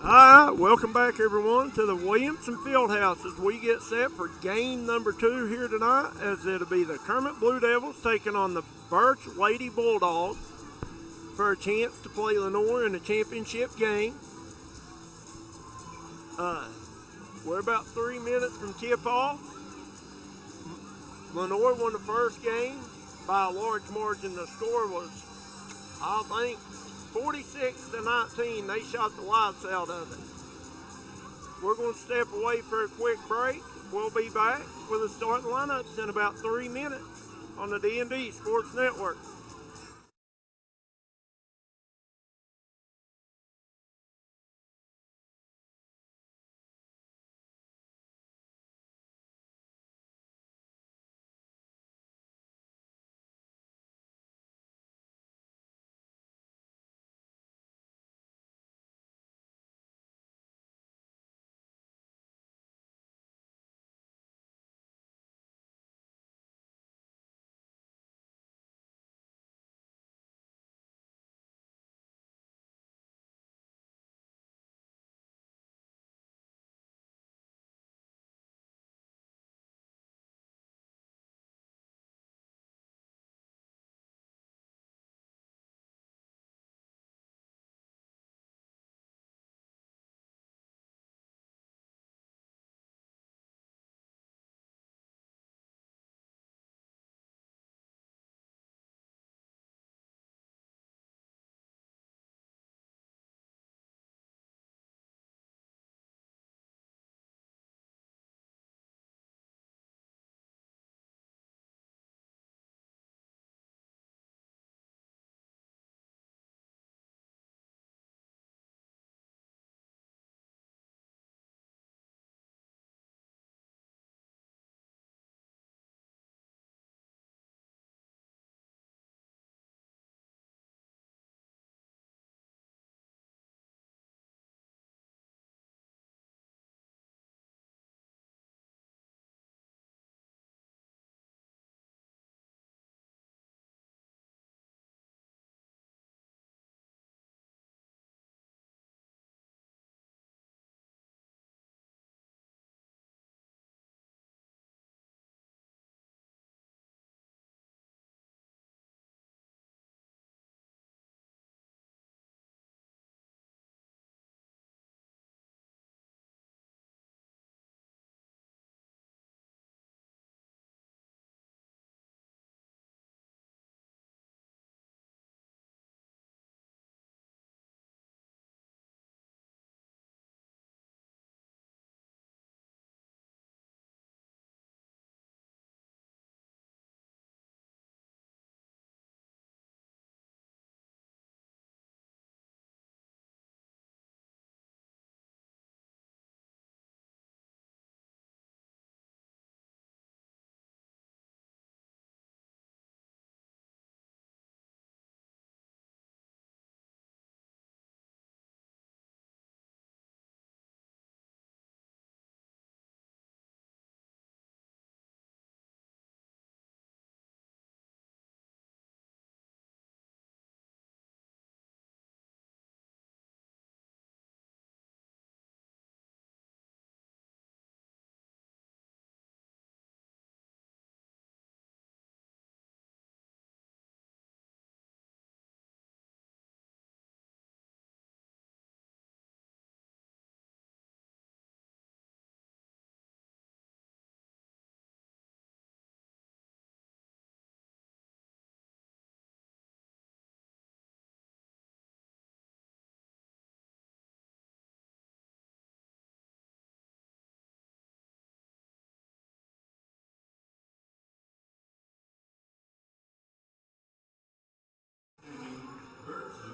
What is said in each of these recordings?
Alright, welcome back everyone to the Williamson Fieldhouse as we get set for game number 2 here tonight, as it'll be the Kermit Blue Devils taking on the Burch Lady Bulldogs for a chance to play Lenore in a championship game. We're about 3 minutes from tip-off. Lenore won the first game by a large margin. The score was, I think, 46-19. They shot the lights out of it. We're going to step away for a quick break. We'll be back with the starting lineups in about 3 minutes on the D&D Sports Network.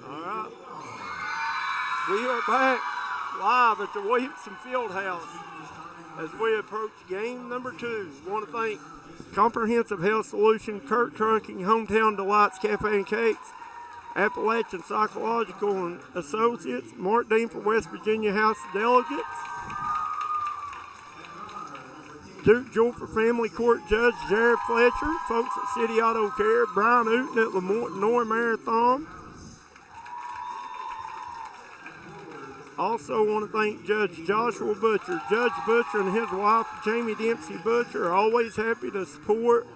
Alright. We are back live at the Williamson Fieldhouse as we approach game number 2. I want to thank Comprehensive Health Solution, Kurt Trucking, Hometown Delights Cafe and Cakes, Appalachian Psychological and Associates, Mark Dean for West Virginia House of Delegates, Duke Jewel for Family Court Judge Jared Fletcher, folks at City Auto Care, Brian Ooten at Lenore Marathon, Also want to thank Judge Joshua Butcher. Judge Butcher and his wife, Jamie Dempsey Butcher, are always happy to support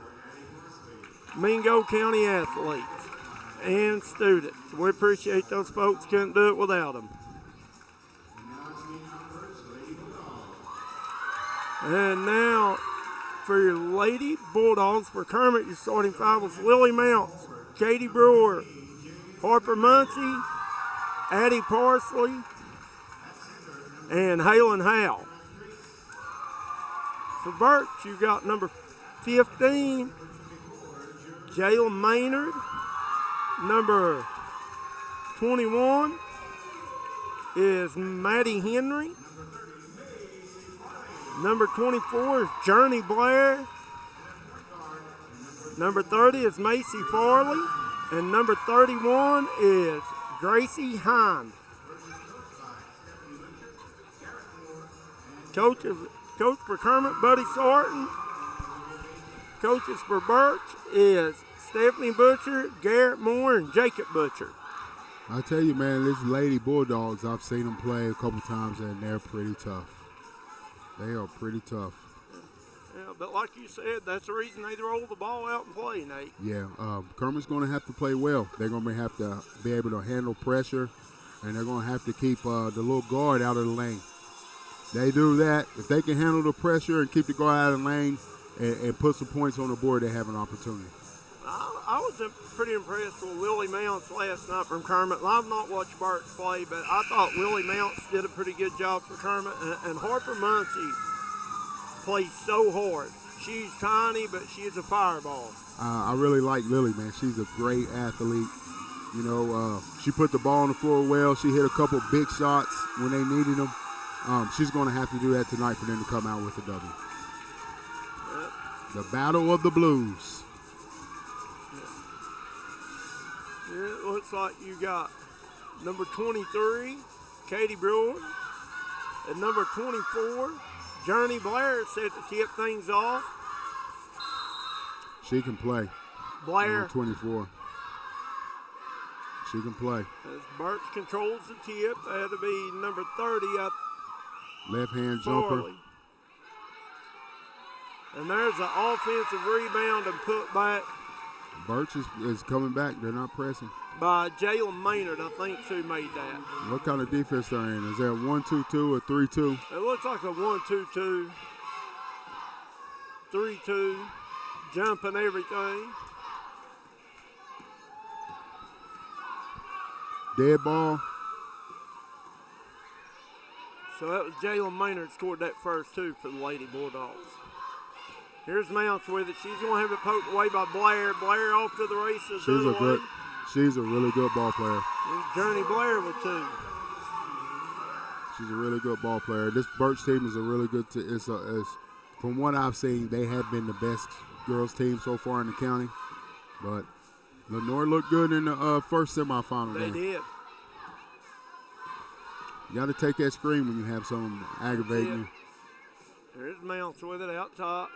Mingo County athletes and students. We appreciate those folks. Couldn't do it without them. And now for your Lady Bulldogs, for Kermit, your starting five was Lily Mounts, Katie Brewer, Harper Muncie, Addie Parsley, and Halen Howe. For Burch, you got number 15, Jayla Maynard. Number 21 is Maddie Henry. Number 24 is Journey Blair. Number 30 is Macy Farley. And number 31 is Gracie Hind. Coach for Kermit, Buddy Sarton. Coaches for Burch is Stephanie Butcher, Garrett Moore, and Jacob Butcher. I tell you, man, these Lady Bulldogs, I've seen them play a couple times, and they're pretty tough. They are pretty tough. Yeah, but like you said, that's the reason they roll the ball out and play, Nate. Yeah, Kermit's going to have to play well. They're going to have to be able to handle pressure, and they're going to have to keep the little guard out of the lane. They do that. If they can handle the pressure and keep the guard out of the lane and put some points on the board, they have an opportunity. I was pretty impressed with Lily Mounts last night from Kermit. I've not watched Burch play, but I thought Lily Mounts did a pretty good job for Kermit. And Harper Muncie plays so hard. She's tiny, but she's a fireball. I really like Lily, man. She's a great athlete. You know, she put the ball on the floor well. She hit a couple big shots when they needed them. She's going to have to do that tonight for them to come out with a W. Yep. The Battle of the Blues. It looks like you got number 23, Katie Brewer, and number 24, Journey Blair, set to tip things off. She can play. Blair. Number 24. She can play. As Burch controls the tip, that'll be number 30 up. Left hand jumper. And there's an offensive rebound and put back. Burch is coming back. They're not pressing. By Jayla Maynard, I think, who made that. What kind of defense they're in? Is that a 1-2-2 or 3-2? It looks like a 1-2-2, 3-2, jumping everything. Dead ball. So that was Jayla Maynard scored that first two for the Lady Bulldogs. Here's Mounts with it. She's going to have it poked away by Blair. Blair off to the races. She's a really good ball player. And Journey Blair with two. She's a really good ball player. This Burch team is a really good team. From what I've seen, they have been the best girls team so far in the county. But Lenore looked good in the first semifinal They game. did. You got to take that screen when you have someone aggravating you. There's Mounts with it out top.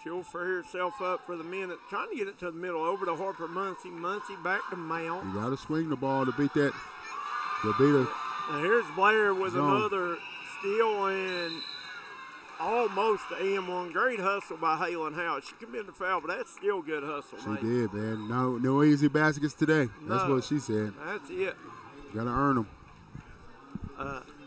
She'll free herself up for the minute. Trying to get it to the middle. Over to Harper Muncie. Muncie back to Mount. You got to swing the ball to beat that. To beat it. And here's Blair with Zone. another steal and almost the M1. Great hustle by Halen Howe. She committed the foul, but that's still good hustle, She mate. did, man. No easy baskets today. That's No, what she said. That's it. Got to earn them.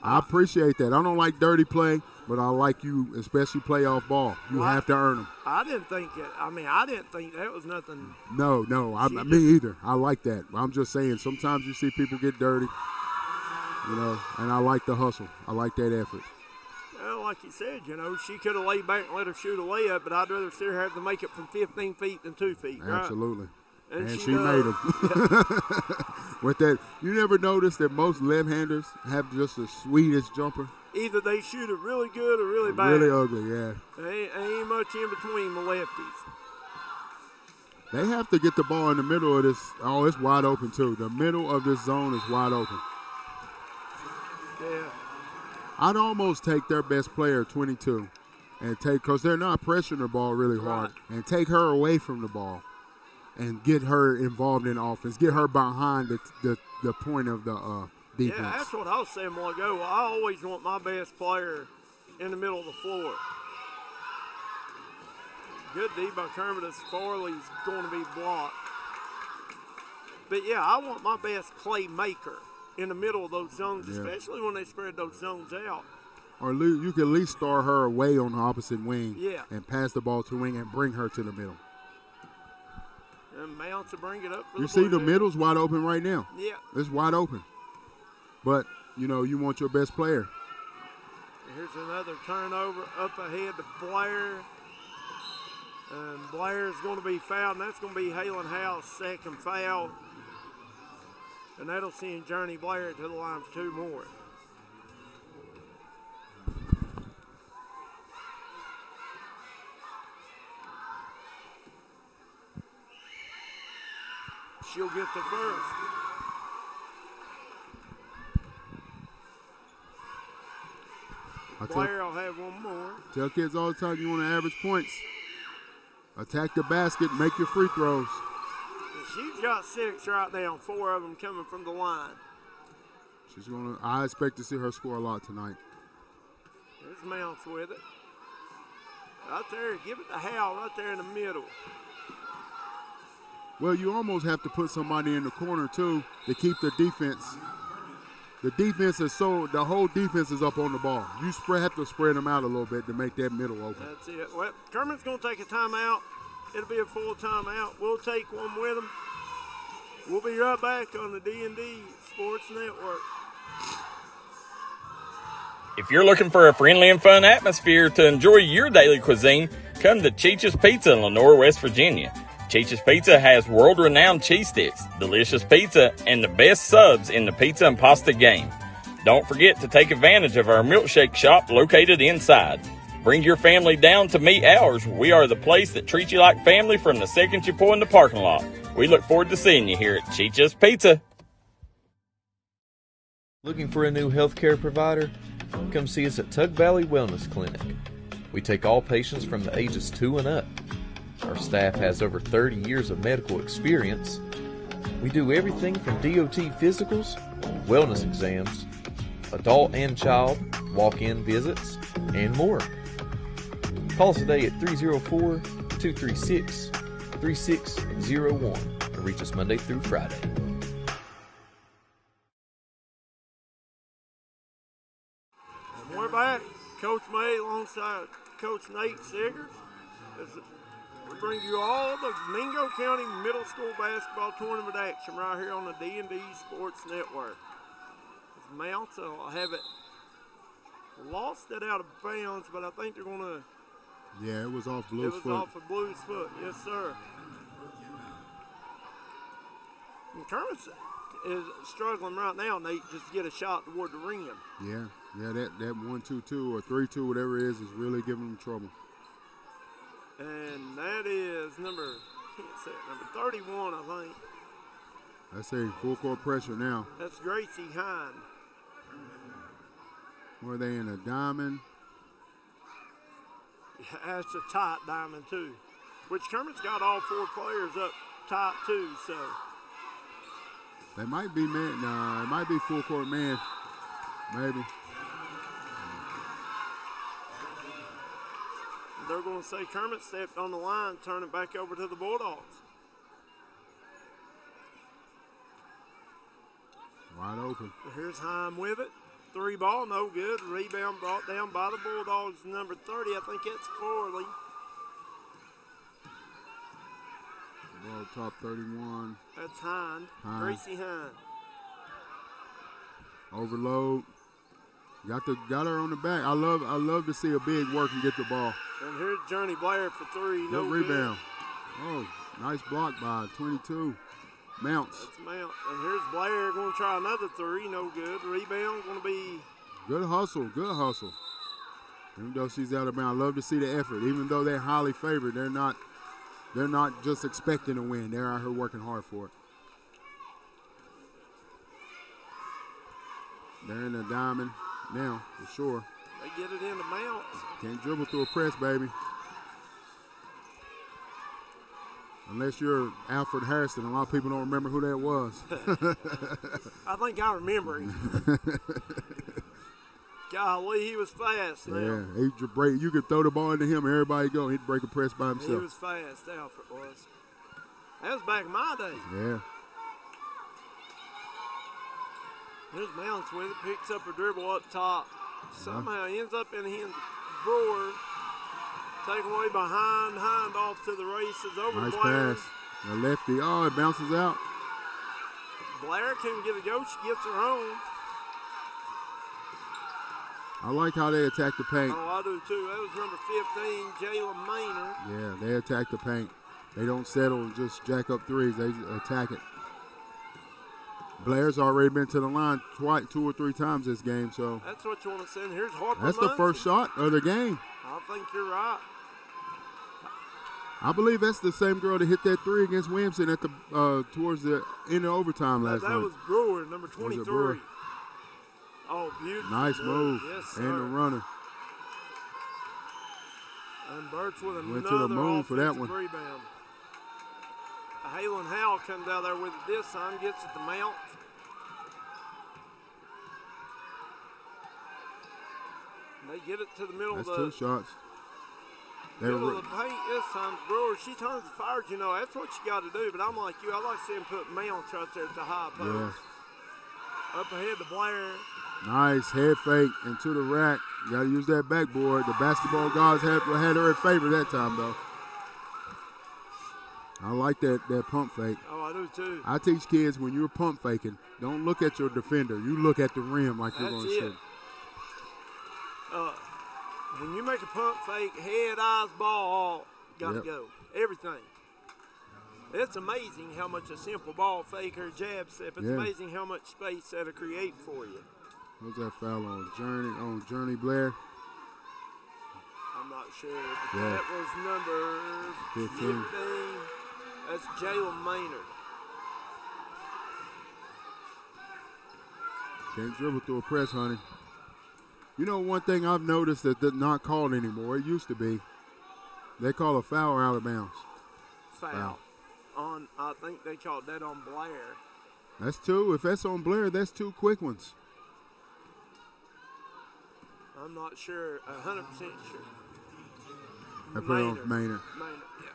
I appreciate that. I don't like dirty play, but I like you, especially playoff ball. You have to earn them. I didn't think it. I didn't think that was nothing. No, me either. I like that. I'm just saying, sometimes you see people get dirty, you know, and I like the hustle. I like that effort. Well, like you said, you know, she could have laid back and let her shoot a layup, but I'd rather see her have to make it from 15 feet than 2 feet. Right? Absolutely. And she does. made them. With that, you never notice that most left-handers have just the sweetest jumper? Either they shoot it really good or really bad. Really ugly, yeah. Ain't much in between the lefties. They have to get the ball in the middle of this. Oh, it's wide open, too. The middle of this zone is wide open. Yeah. I'd almost take their best player, 22, and take, because they're not pressuring the ball really hard, and take her away from the ball. and get her involved in offense, get her behind the point of the defense. Yeah, that's what I was saying a while ago. I always want my best player in the middle of the floor. Good D by Kermit as Farley's going to be blocked. But, yeah, I want my best playmaker in the middle of those zones, especially when they spread those zones out. Or you can at least star her away on the opposite wing and pass the ball to wing and bring her to the middle. And Mounts to bring it up. You see the middle's wide open right now. Yeah. It's wide open. But, you want your best player. Here's another turnover up ahead to Blair. And Blair's going to be fouled, and that's going to be Halen Howe's second foul. And that'll send Journey Blair to the line for 2 more. She'll get the first. Blair will have 1 more. Tell kids all the time you want to average points. Attack the basket, make your free throws. She's got 6 right now, 4 of them coming from the line. I expect to see her score a lot tonight. There's Mounts with it. Right there, give it to Hal right there in the middle. Well, you almost have to put somebody in the corner, too, to keep the defense. The defense is the whole defense is up on the ball. You have to spread them out a little bit to make that middle open. That's it. Well, Kermit's going to take a timeout. It'll be a full timeout. We'll take one with them. We'll be right back on the D&D Sports Network. If you're looking for a friendly and fun atmosphere to enjoy your daily cuisine, come to Cheech's Pizza in Lenore, West Virginia. Cheech's Pizza has world-renowned cheese sticks, delicious pizza, and the best subs in the pizza and pasta game. Don't forget to take advantage of our milkshake shop located inside. Bring your family down to meet ours. We are the place that treats you like family from the second you pull in the parking lot. We look forward to seeing you here at Cheech's Pizza. Looking for a new healthcare provider? Come see us at Tug Valley Wellness Clinic. We take all patients from the ages 2 and up. Our staff has over 30 years of medical experience. We do everything from DOT physicals, wellness exams, adult and child, walk-in visits, and more. Call us today at 304-236-3601 and reach us Monday through Friday. And we're back. Coach May alongside Coach Nate Siggers. We bring you all the Mingo County Middle School Basketball Tournament action right here on the D&D Sports Network. As Mounts will have it lost it out of bounds, but I think they're going to. Yeah, it was off Blue's foot. It was off of Blue's foot, yes, sir. And Kermit is struggling right now, Nate, just to get a shot toward the rim. Yeah, that 1-2-2 or 3-2, whatever it is really giving them trouble. And that is number 31, I think. That's a full court pressure now. That's Gracie Hind. Were they in a diamond? Yeah, that's a tight diamond, too. Which Kermit's got all 4 players up tight, too, so. They might be man. No, it might be full court man. Maybe. They're going to say Kermit stepped on the line, turn it back over to the Bulldogs. Wide open. Here's Heim with it. 3 ball, no good. Rebound brought down by the Bulldogs, number 30. I think it's Farley. Ball top 31. That's Hind. Gracie Hind. Overload. Got her on the back. I love to see a big work and get the ball. And here's Journey Blair for 3. No rebound. Good. Oh, nice block by 22. Mounts. That's Mount. And here's Blair going to try another 3. No good. Rebound going to be. Good hustle. Good hustle. Even though she's out of bounds, I love to see the effort. Even though they're highly favored, they're not just expecting to win. They're out here working hard for it. They're in the diamond now, for sure. They get it into Mounts. Can't dribble through a press, baby. Unless you're Alfred Harrison, a lot of people don't remember who that was. I think I remember him. Golly, he was fast now. Yeah, you could throw the ball into him and everybody go. He'd break a press by himself. He was fast, Alfred was. That was back in my day. Yeah. There's Mounts with it, picks up a dribble up top. Somehow ends up in the hands of Brewer. Taken away behind, Hind off to the races over Nice Blair. pass. The lefty. Oh, it bounces out. Blair can get a go. She gets her own. I like how they attack the paint. Oh, I do too. That was number 15, Jalen Maynard. Yeah, they attack the paint. They don't settle and just jack up threes. They attack it. Blair's already been to the line 2 or 3 times this game, so. That's what you want to send. Here's Harper That's the first shot of the game. I think you're right. I believe that's the same girl that hit that 3 against Williamson at the towards the end of overtime last night. That was Brewer, number 23. Brewer? Oh, beautiful. Nice move. Yes, sir. And the runner. And Burch with Went another to the moon for that offensive one. rebound. Halen Howell comes out there with it this time, gets it to Mount. They get it to the middle That's of the 2 shots. middle of the paint this time. Brewer, she turns the fires, you know, that's what you got to do. But I'm like you, I like to see him put Mounts right there at the high post. Yeah. Up ahead to Blair. Nice head fake into the rack. You got to use that backboard. The basketball gods had her in favor that time, though. I like that pump fake. Oh, I do too. I teach kids when you're pump faking, don't look at your defender. You look at the rim like you're going to shoot. When you make a pump fake, head, eyes, ball, got to Yep. go. Everything. It's amazing how much a simple ball fake or jab step, it's amazing how much space that'll create for you. What's that foul on Journey Blair? I'm not sure, but Yeah. that was number 15. That's Jalen Maynard. Can't dribble through a press, honey. You know, one thing I've noticed that's not called anymore, it used to be, they call a foul out of bounds. Foul. I think they called that on Blair. That's 2. If that's on Blair, that's 2 quick ones. I'm not sure, 100% sure. I put it on Maynard. Maynard, yeah.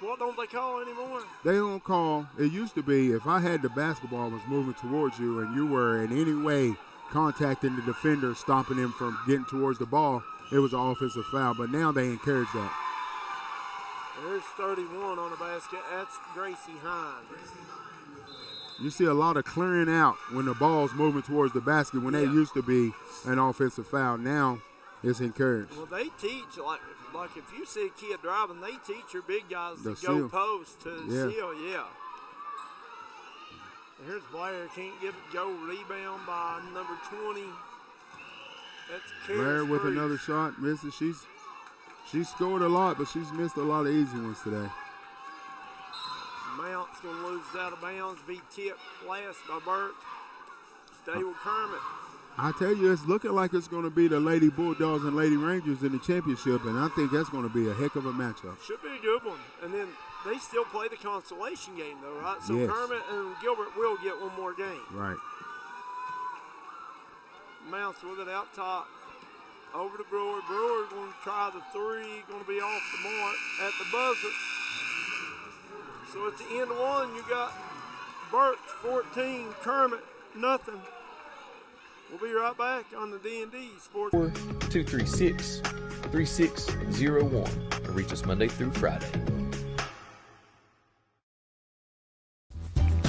What don't they call anymore? They don't call. It used to be if I had the basketball was moving towards you and you were in any way contacting the defender, stopping him from getting towards the ball, it was an offensive foul. But now they encourage that. There's 31 on the basket. That's Gracie Hind. You see a lot of clearing out when the ball's moving towards the basket when that used to be an offensive foul. Now it's encouraged. Well, they teach, like if you see a kid driving, they teach your big guys to seal. go post to seal, Yeah. And here's Blair, can't get it, go rebound by number 20. That's Kara Blair with Spriggs. another shot, misses. She's scored a lot, but she's missed a lot of easy ones today. Mount's going to lose it out of bounds, be tipped last by Burch. Stay with Kermit. I tell you, it's looking like it's going to be the Lady Bulldogs and Lady Rangers in the championship, and I think that's going to be a heck of a matchup. Should be a good one. And then they still play the consolation game, though, right? So Yes. Kermit and Gilbert will get one more game. Right. Mounts with it out top. Over to Brewer. Brewer going to try the 3. Going to be off the mark at the buzzer. So at the end of one, you got Burch 14, Kermit nothing. We'll be right back on the D&D Sports. 236-3601. And reach us Monday through Friday.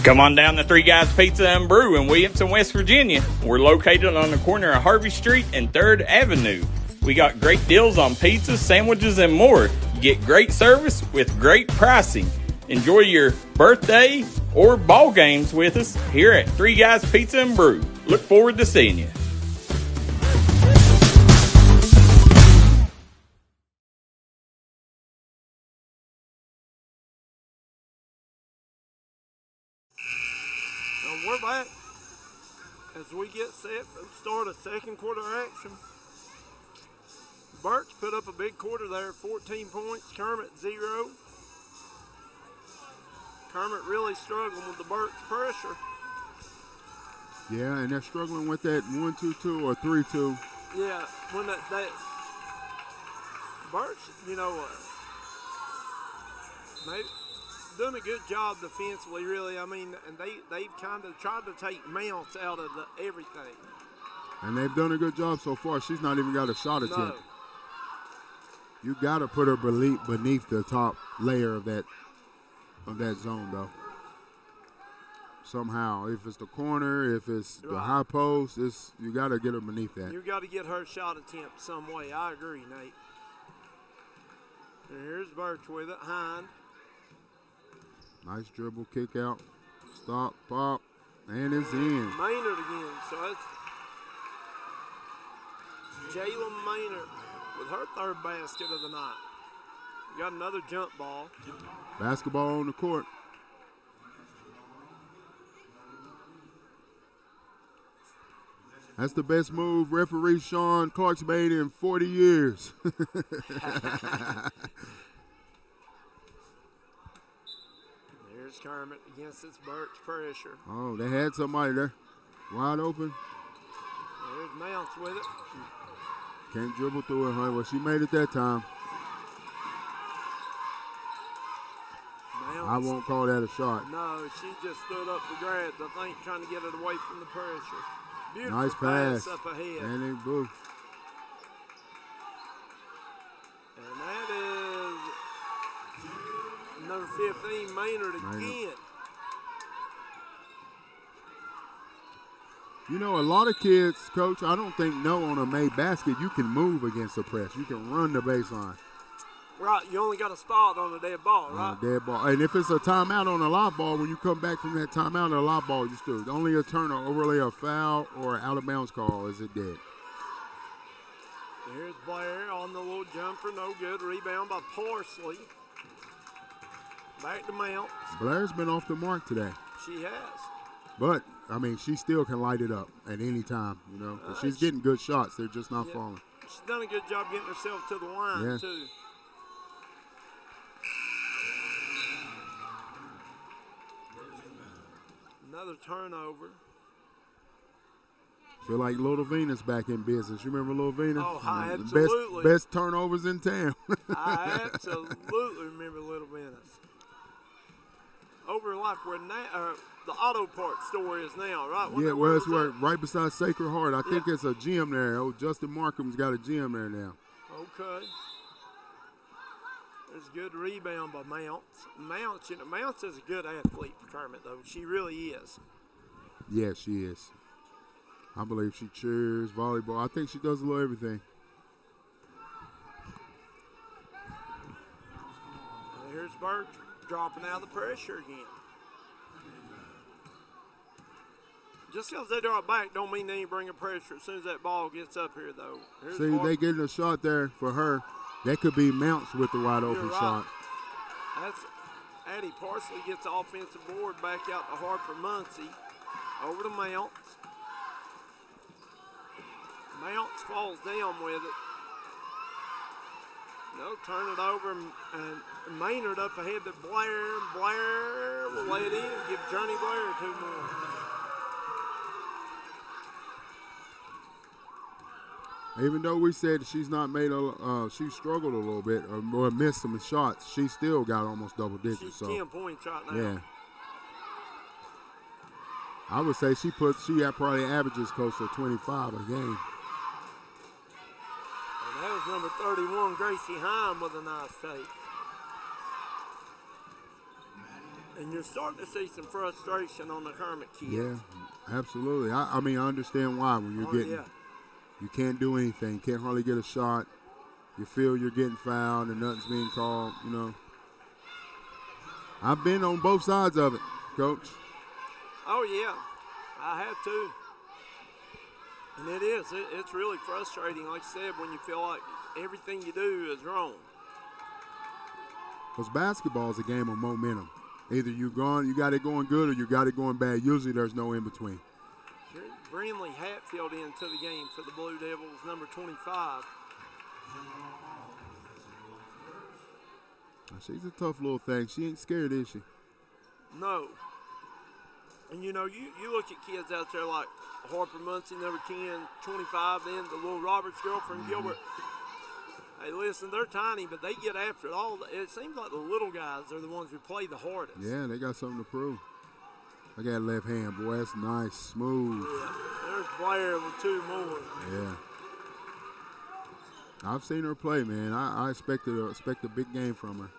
Come on down to Three Guys Pizza and Brew in Williamson, West Virginia. We're located on the corner of Harvey Street and 3rd Avenue. We got great deals on pizzas, sandwiches, and more. Get great service with great pricing. Enjoy your birthday or ball games with us here at Three Guys Pizza and Brew. Look forward to seeing you. We're back as we get set to start a second quarter action. Burch put up a big quarter there, 14 points, Kermit 0. Kermit really struggling with the Burch pressure. Yeah, and they're struggling with that 1-2-2 or 3-2. Yeah, when that Burch, you know, they've done a good job defensively, really. I mean, and they've kind of tried to take Mounts out of everything. And they've done a good job so far. She's not even got a shot attempt. No. You got to put her beneath the top layer of that zone, though. Somehow, if it's the corner, if it's the high post, you got to get her beneath that. You got to get her shot attempt some way. I agree, Nate. And here's Burch with it, Hind. Nice dribble, kick out, stop, pop, and it's in. Maynard again. So that's Jalen Maynard with her third basket of the night. Got another jump ball. Basketball on the court. That's the best move referee Sean Clark's made in 40 years. There's Kermit against its Burch pressure. Oh, they had somebody there. Wide open. There's Mounts with it. Can't dribble through it, huh? Well, she made it that time. Mounts. I won't call that a shot. No, she just stood up for grabs, I think, trying to get it away from the pressure. Beautiful Nice pass. up ahead. And they blew. And that is number 15, Maynard again. You know, a lot of kids, Coach, I don't think know on a made basket you can move against the press. You can run the baseline. Right, you only got a spot on the dead ball, right? Dead ball. And if it's a timeout on a live ball, when you come back from that timeout on a live ball, you still only a turnover, overly a foul or out of bounds call is it dead. Here's Blair on the little jumper, no good. Rebound by Parsley. Back to Mount. Blair's been off the mark today. She has. But, I mean, she still can light it up at any time, you know. She's getting good shots. They're just not falling. She's done a good job getting herself to the line, too. Another turnover. Feel like Little Venus back in business. You remember Little Venus? Oh, absolutely. Best turnovers in town. I absolutely remember Little Venus. Over like where the auto parts store is now, right? Yeah, well, it's right beside Sacred Heart. I think it's a gym there. Oh, Justin Markham's got a gym there now. Okay. There's a good rebound by Mounts. Mounts is a good athlete for Kermit, though. She really is. Yeah, she is. I believe she cheers, volleyball. I think she does a little everything. Here's Burch dropping out of the pressure again. Just because they drop back don't mean they ain't bringing pressure as soon as that ball gets up here, though. See, they getting a shot there for her. That could be Mounts with the wide open shot. That's Addie Parsley gets the offensive board back out to Harper Muncie. Over to Mounts. Mounts falls down with it. They'll turn it over, and Maynard up ahead to Blair. Blair will lay it in and give Journey Blair 2 more. Even though we said she's not made she struggled a little bit or missed some shots, she still got almost double digits. She's 10 points right now. Yeah. I would say she probably averages close to 25 a game. And that was number 31, Gracie Heim, with a nice take. And you're starting to see some frustration on the Kermit kids. Yeah, absolutely. I mean, I understand why when you're getting. You can't do anything. Can't hardly get a shot. You feel you're getting fouled and nothing's being called, you know. I've been on both sides of it, Coach. Oh, yeah. I have too. And it is. It's really frustrating, like I said, when you feel like everything you do is wrong. Because basketball is a game of momentum. Either you got it going good or you got it going bad. Usually there's no in between. Brinley Hatfield into the game for the Blue Devils, number 25. She's a tough little thing. She ain't scared, is she? No. And, you know, you look at kids out there like Harper Muncie, number 10, 25, then the little Roberts girl from Gilbert. Hey, listen, they're tiny, but they get after it all. It seems like the little guys are the ones who play the hardest. Yeah, they got something to prove. I got left hand, boy. That's nice, smooth. Yeah, there's Blair with 2 more. Yeah. I've seen her play, man. I expect a big game from her.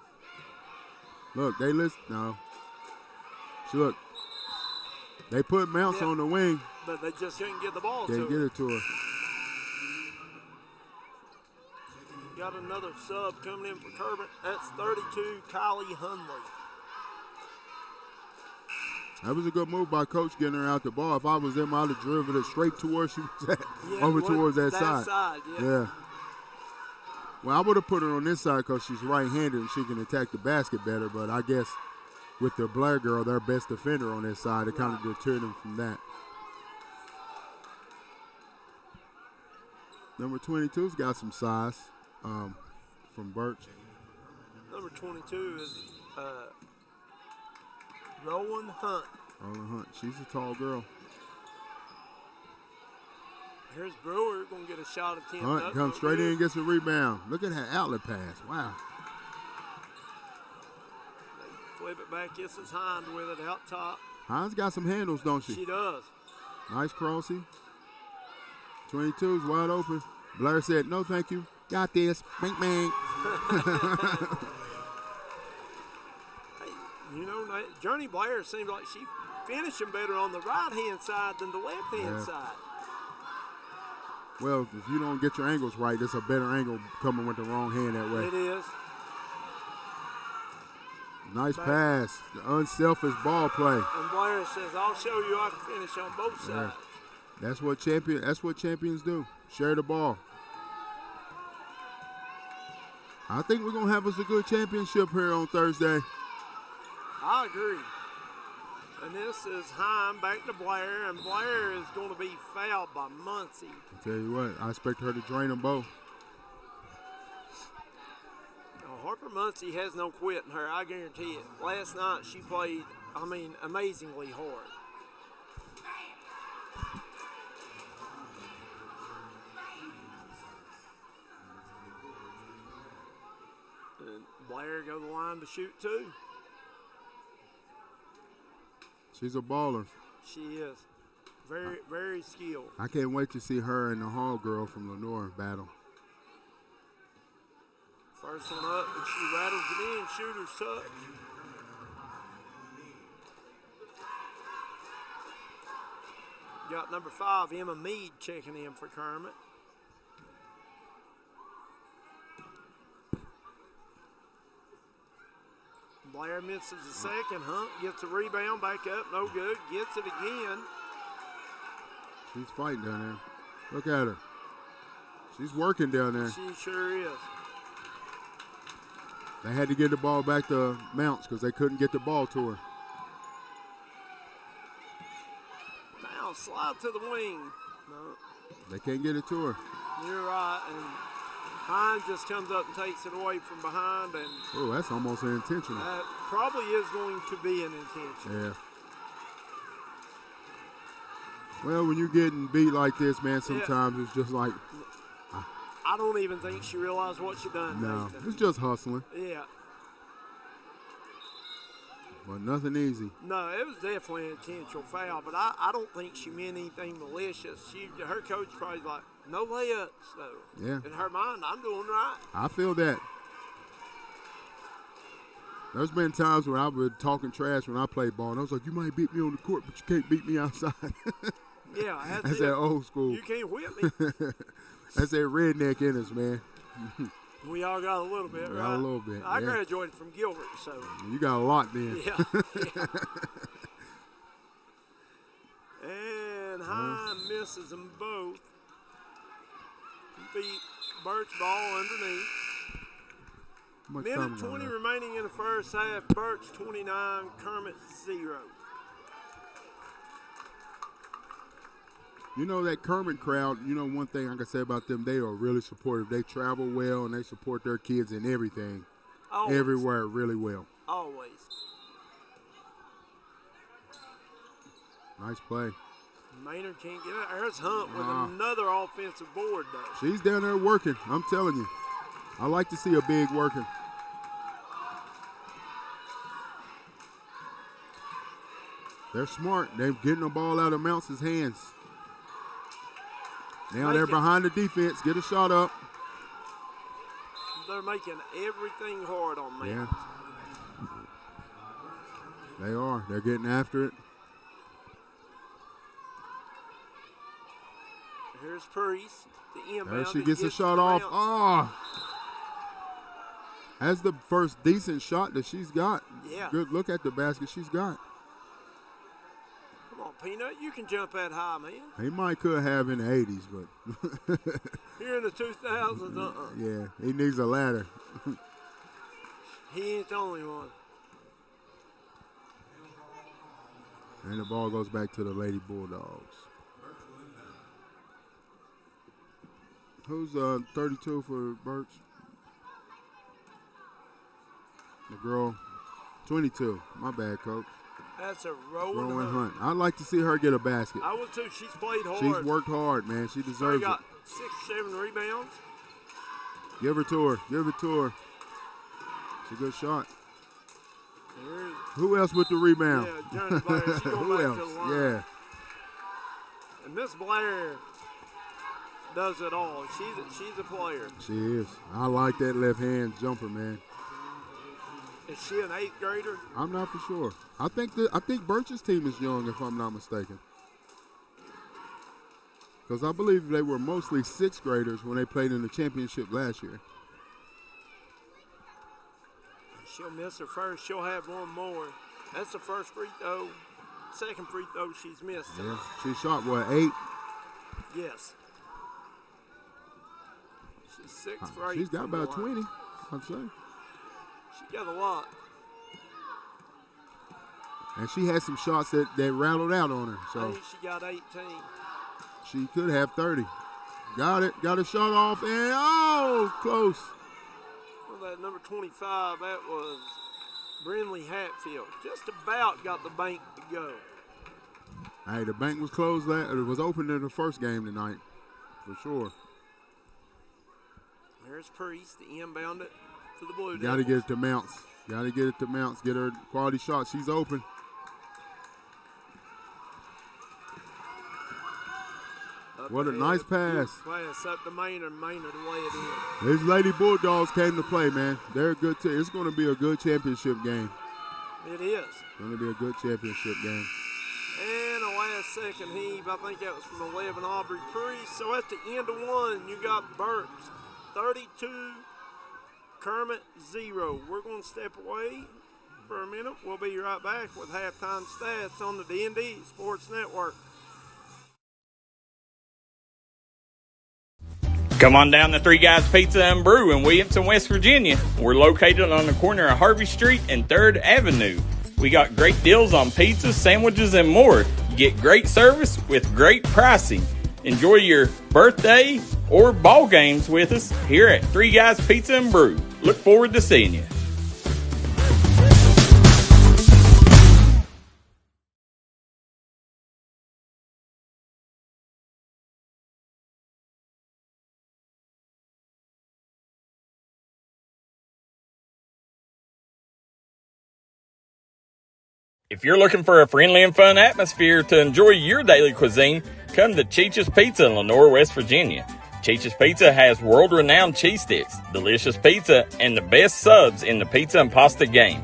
Look, they listen. No. Look. They put Mounts on the wing. But they just couldn't get the ball Can't to get her. it to her. Got another sub coming in for Kermit. That's 32, Kylie Hunley. That was a good move by Coach getting her out the ball. If I was them, I'd have driven it straight to where she was at, over towards that side. Yeah. Well, I would have put her on this side because she's right-handed and she can attack the basket better, but I guess with the Blair girl, their best defender on this side, it kind of deterred them from that. Number 22's got some size from Burch. Number 22 is Rowan Hunt. Rowan Hunt. She's a tall girl. Here's Brewer going to get a shot at 10. Hunt comes straight in and gets a rebound. Look at that outlet pass. Wow. They flip it back. This is Hind with it out top. Hines got some handles, don't she? She does. Nice crossing. 22's wide open. Blair said, no, thank you. Got this. Bang, bang. Hey, you know, Journey Blair seems like she finishing better on the right-hand side than the left-hand side. Well, if you don't get your angles right, it's a better angle coming with the wrong hand that way. It is. Nice pass. The unselfish ball play. And Blair says, I'll show you I can finish on both sides. That's what champions do. Share the ball. I think we're going to have us a good championship here on Thursday. I agree. And this is Heim back to Blair, and Blair is going to be fouled by Muncie. I tell you what, I expect her to drain them both. Now, Harper Muncie has no quit in her, I guarantee it. Last night she played, amazingly hard. And Blair go the line to shoot too. She's a baller. She is. Very, very skilled. I can't wait to see her and the Hall girl from Lenore battle. First one up, and she rattles it in. Shooter's touch. Got number 5, Emma Mead, checking in for Kermit. Blair misses the second. Hunt gets a rebound, back up, no good. Gets it again. She's fighting down there. Look at her. She's working down there. She sure is. They had to get the ball back to Mounts because they couldn't get the ball to her. Now slide to the wing. No, They can't get it to her. you're right. And Hine just comes up and takes it away from behind, and Oh, that's almost intentional. that probably is going to be an intention. Yeah. Well, when you're getting beat like this, man, sometimes it's just like, I don't even think she realized what she done. no, Nathan. it's just hustling. Yeah. But nothing easy. No, it was definitely an intentional foul, but I don't think she meant anything malicious. Her coach probably like, no layups, though. Yeah. In her mind, I'm doing right. I feel that. There's been times when I've been talking trash when I play ball, and I was like, you might beat me on the court, but you can't beat me outside. Yeah, That's that old school. You can't whip me. That's that redneck in us, man. We all got a little bit, right? A little bit, I yeah. graduated from Gilbert, so. You got a lot then. Yeah. And Hine misses them both. Beat Burch ball underneath. How much time Minute we got 20 left? remaining in the first half. Burch 29, Kermit 0. You know, that Kermit crowd, you know, one thing I can say about them, they are really supportive. They travel well, and they support their kids and everything. Always. Everywhere really well. Always. Nice play. Maynard can't get it. There's Hunt with another offensive board, though. She's down there working. I'm telling you. I like to see a big working. They're smart. They're getting the ball out of Mounce's hands. Now they're behind the defense. Get a shot up. They're making everything hard on me. Yeah. They are. They're getting after it. Here's Priest. The inbound. There she gets a shot off. Oh. That's the first decent shot that she's got. Yeah. Good look at the basket she's got. Come on, Peanut. You can jump that high, man. He might could have in the 80s, but. Here in the 2000s, Yeah, he needs a ladder. He ain't the only one. And the ball goes back to the Lady Bulldogs. Who's 32 for Burch? The girl, 22. My bad, Coach. That's a Rowan Rowan Hunt. Hunt. I'd like to see her get a basket. I would too. She's played hard. She's worked hard, man. She deserves got it. 6, 7 rebounds. Give her to her. Give it to her. It's a good shot. There's, Who else with the rebound? Yeah, Johnny Blair. She's going Who back else? to the line. Yeah. And Miss Blair does it all. She's a player. She is. I like that left hand jumper, man. Is she an 8th grader? I'm not for sure. I think Burch's team is young, if I'm not mistaken. Because I believe they were mostly 6th graders when they played in the championship last year. She'll miss her first. She'll have one more. That's the first free throw. Second free throw she's missed. Yeah. She shot, what, 8? Yes. She's 6 for 8. She's got about 20, I'd say. She got a lot. And she had some shots that rattled out on her. I So think she got 18. she could have 30. Got it. Got a shot off. And, oh, close. Well, that number 25, that was Brindley Hatfield. Just about got the bank to go. Hey, the bank was closed. It was open in the first game tonight, for sure. There's Priest, the inbound it to the Blue Got to Devils. get it to Mounts. Got to get it to Mounts. Get her quality shot. She's open. What a nice pass. Pass up to Maynard. Maynard to lay it in. These Lady Bulldogs came to play, man. They're a good team. It's going to be a good championship game. It is. It's going to be a good championship game. And a last second heave. I think that was from 11 Aubrey Priest. So at the end of one, you got Burch 32, Kermit 0. We're going to step away for a minute. We'll be right back with halftime stats on the D&D Sports Network. Come on down to Three Guys Pizza and Brew in Williamson, West Virginia. We're located on the corner of Harvey Street and 3rd Avenue. We got great deals on pizzas, sandwiches, and more. You get great service with great pricing. Enjoy your birthday or ball games with us here at Three Guys Pizza and Brew. Look forward to seeing you. If you're looking for a friendly and fun atmosphere to enjoy your daily cuisine, come to Cheech's Pizza in Lenore, West Virginia. Cheech's Pizza has world-renowned cheese sticks, delicious pizza, and the best subs in the pizza and pasta game.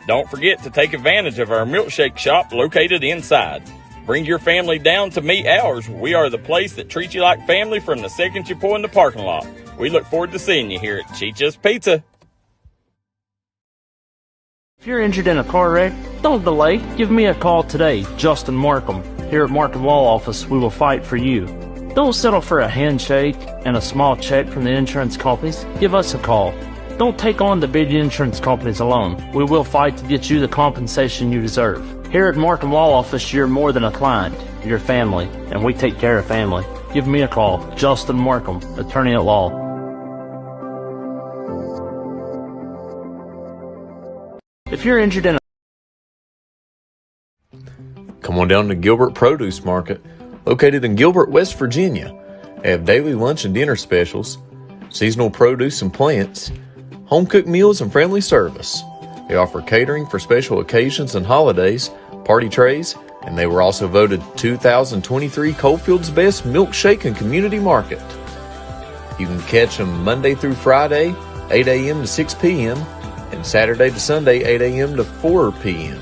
Don't forget to take advantage of our milkshake shop located inside. Bring your family down to meet ours. We are the place that treats you like family from the second you pull in the parking lot. We look forward to seeing you here at Cheech's Pizza. If you're injured in a car wreck, don't delay. Give me a call today, Justin Markham. Here at Markham Law Office, we will fight for you. Don't settle for a handshake and a small check from the insurance companies. Give us a call. Don't take on the big insurance companies alone. We will fight to get you the compensation you deserve. Here at Markham Law Office, you're more than a client. You're family, and we take care of family. Give me a call, Justin Markham, attorney at law. If you're injured in a... Come Come on down to Gilbert Produce Market, located in Gilbert, West Virginia. They have daily lunch and dinner specials, seasonal produce and plants, home-cooked meals and friendly service. They offer catering for special occasions and holidays, party trays, and they were also voted 2023 Coalfield's Best Milkshake and Community Market. You can catch them Monday through Friday, 8 a.m. to 6 p.m., and Saturday to Sunday, 8 a.m. to 4 p.m.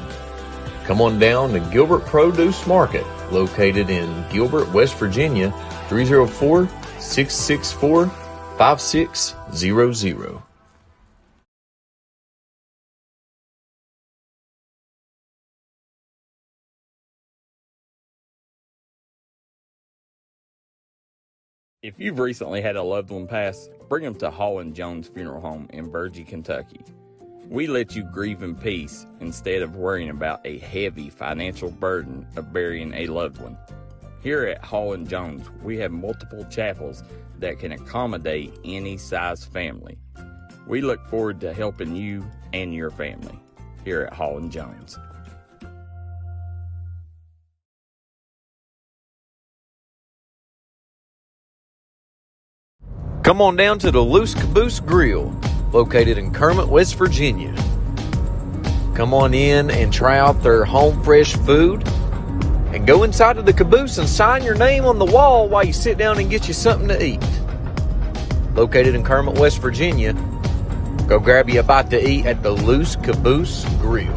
Come on down to Gilbert Produce Market, located in Gilbert, West Virginia, 304-664-5600. If you've recently had a loved one pass, bring them to Hall & Jones Funeral Home in Burch, Kentucky. We let you grieve in peace instead of worrying about a heavy financial burden of burying a loved one. Here at Hall & Jones, we have multiple chapels that can accommodate any size family. We look forward to helping you and your family here at Hall & Jones. Come on down to the Loose Caboose Grill, located in Kermit, West Virginia. Come on in and try out their home fresh food, and go inside of the caboose and sign your name on the wall while you sit down and get you something to eat. Located in Kermit, West Virginia, go grab you a bite to eat at the Loose Caboose Grill.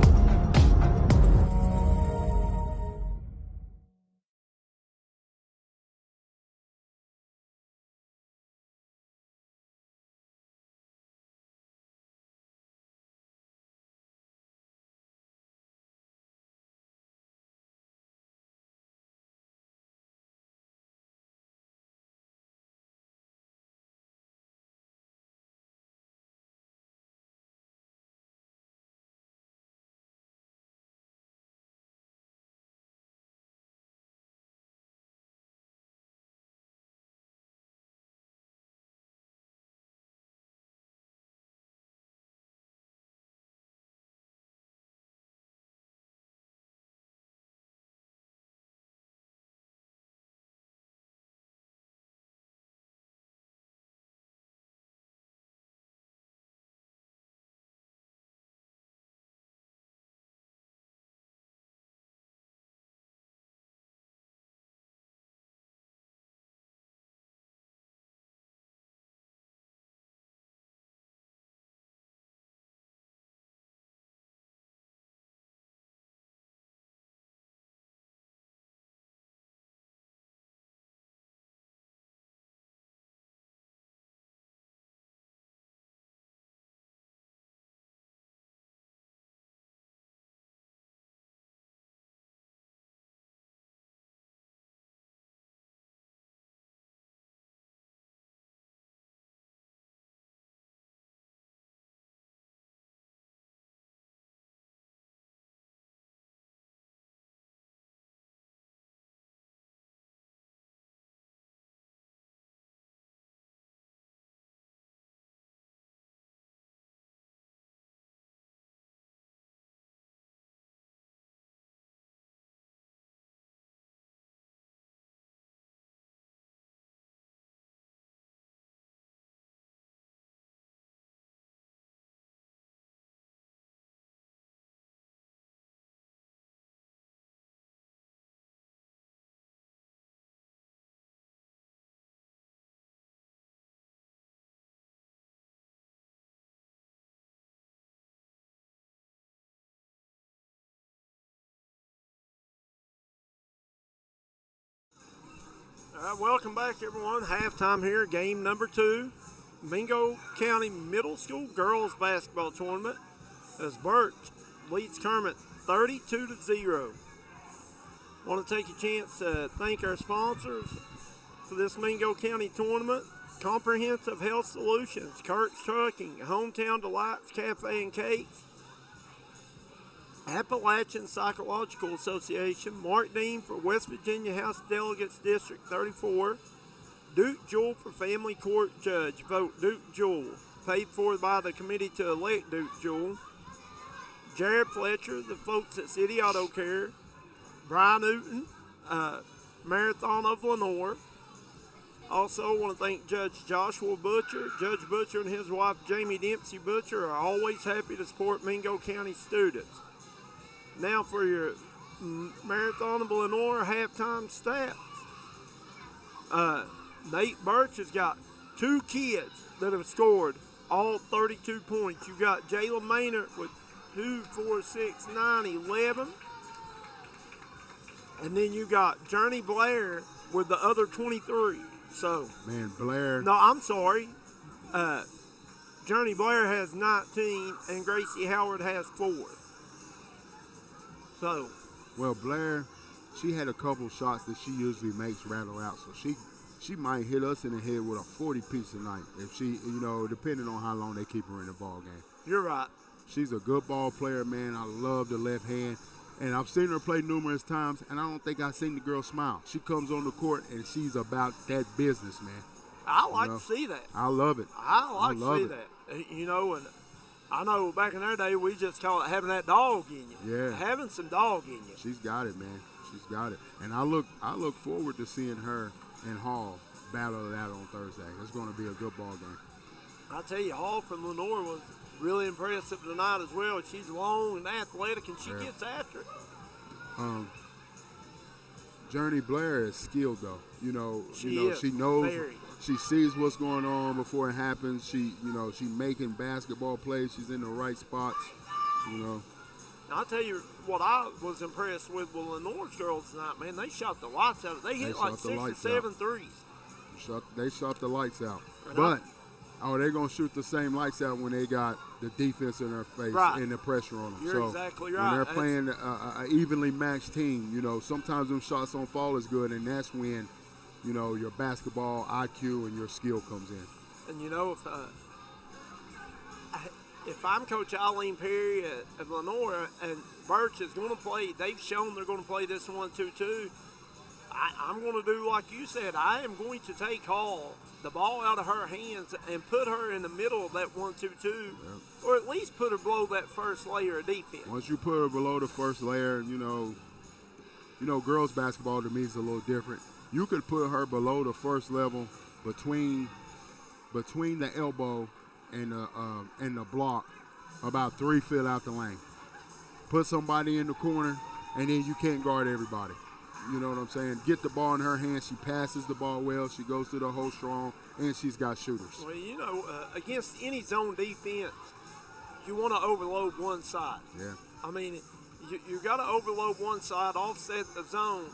All right, welcome back, everyone. Halftime here, game number 2. Mingo County Middle School Girls Basketball Tournament as Burch leads Kermit 32-0. Want to take a chance to thank our sponsors for this Mingo County tournament. Comprehensive Health Solutions, Kurt's Trucking, Hometown Delights Cafe and Cakes, Appalachian Psychological Association, Mark Dean for West Virginia House of Delegates District 34, Duke Jewell for Family Court Judge, vote Duke Jewell, paid for by the committee to elect Duke Jewell, Jared Fletcher, the folks at City Auto Care, Brian Newton, Marathon of Lenore. Also, want to thank Judge Joshua Butcher. Judge Butcher and his wife, Jamie Dempsey Butcher, are always happy to support Mingo County students. Now for your Marathon of Lenore halftime stats. Nate Burch has got 2 kids that have scored all 32 points. You got Jayla Maynard with 2, 4, 6, 9, 11. And then you got Journey Blair with the other 23. So, Man, Blair. no, I'm sorry. Journey Blair has 19 and Gracie Howard has 4. So, Well, Blair, she had a couple shots that she usually makes rattle out, so she might hit us in the head with a 40-piece tonight if she, depending on how long they keep her in the ball game. you're right. She's a good ball player, man. I love the left hand. And I've seen her play numerous times, and I don't think I've seen the girl smile. She comes on the court, and she's about that business, man. I like to see that. I love it. I like love to see it. that. And I know back in our day, we just call it having that dog in you. Yeah. Having some dog in you. She's got it, man. She's got it. And I look forward to seeing her and Hall battle it out on Thursday. It's going to be a good ball game. I tell you, Hall from Lenore was really impressive tonight as well. She's long and athletic, and she gets after it. Journey Blair is skilled, though. She is. She knows. Very. She sees what's going on before it happens. She making basketball plays. She's in the right spots. I'll tell you what I was impressed with Lenore's girls tonight, man. They shot the lights out. They hit like 6 or 7 threes. They shot the lights out. And But they're going to shoot the same lights out when they got the defense in their face and the pressure on them. You're exactly right. When they're playing an evenly matched team, sometimes them shots don't fall as good, and that's when, your basketball IQ and your skill comes in. And if I'm Coach Eileen Perry at Lenore and Burch is going to play, they've shown they're going to play this 1-2-2. I'm going to do like you said. I am going to take Hall, the ball out of her hands, and put her in the middle of that 1-2-2, or at least put her below that first layer of defense. Once you put her below the first layer, girls basketball to me is a little different. You could put her below the first level between the elbow and the block, about 3 feet out the lane. Put somebody in the corner, and then you can't guard everybody. You know what I'm saying? Get the ball in her hands. She passes the ball well. She goes to the hole strong, and she's got shooters. Well, against any zone defense, you want to overload one side. Yeah. I mean, you got to overload one side, offset the zone,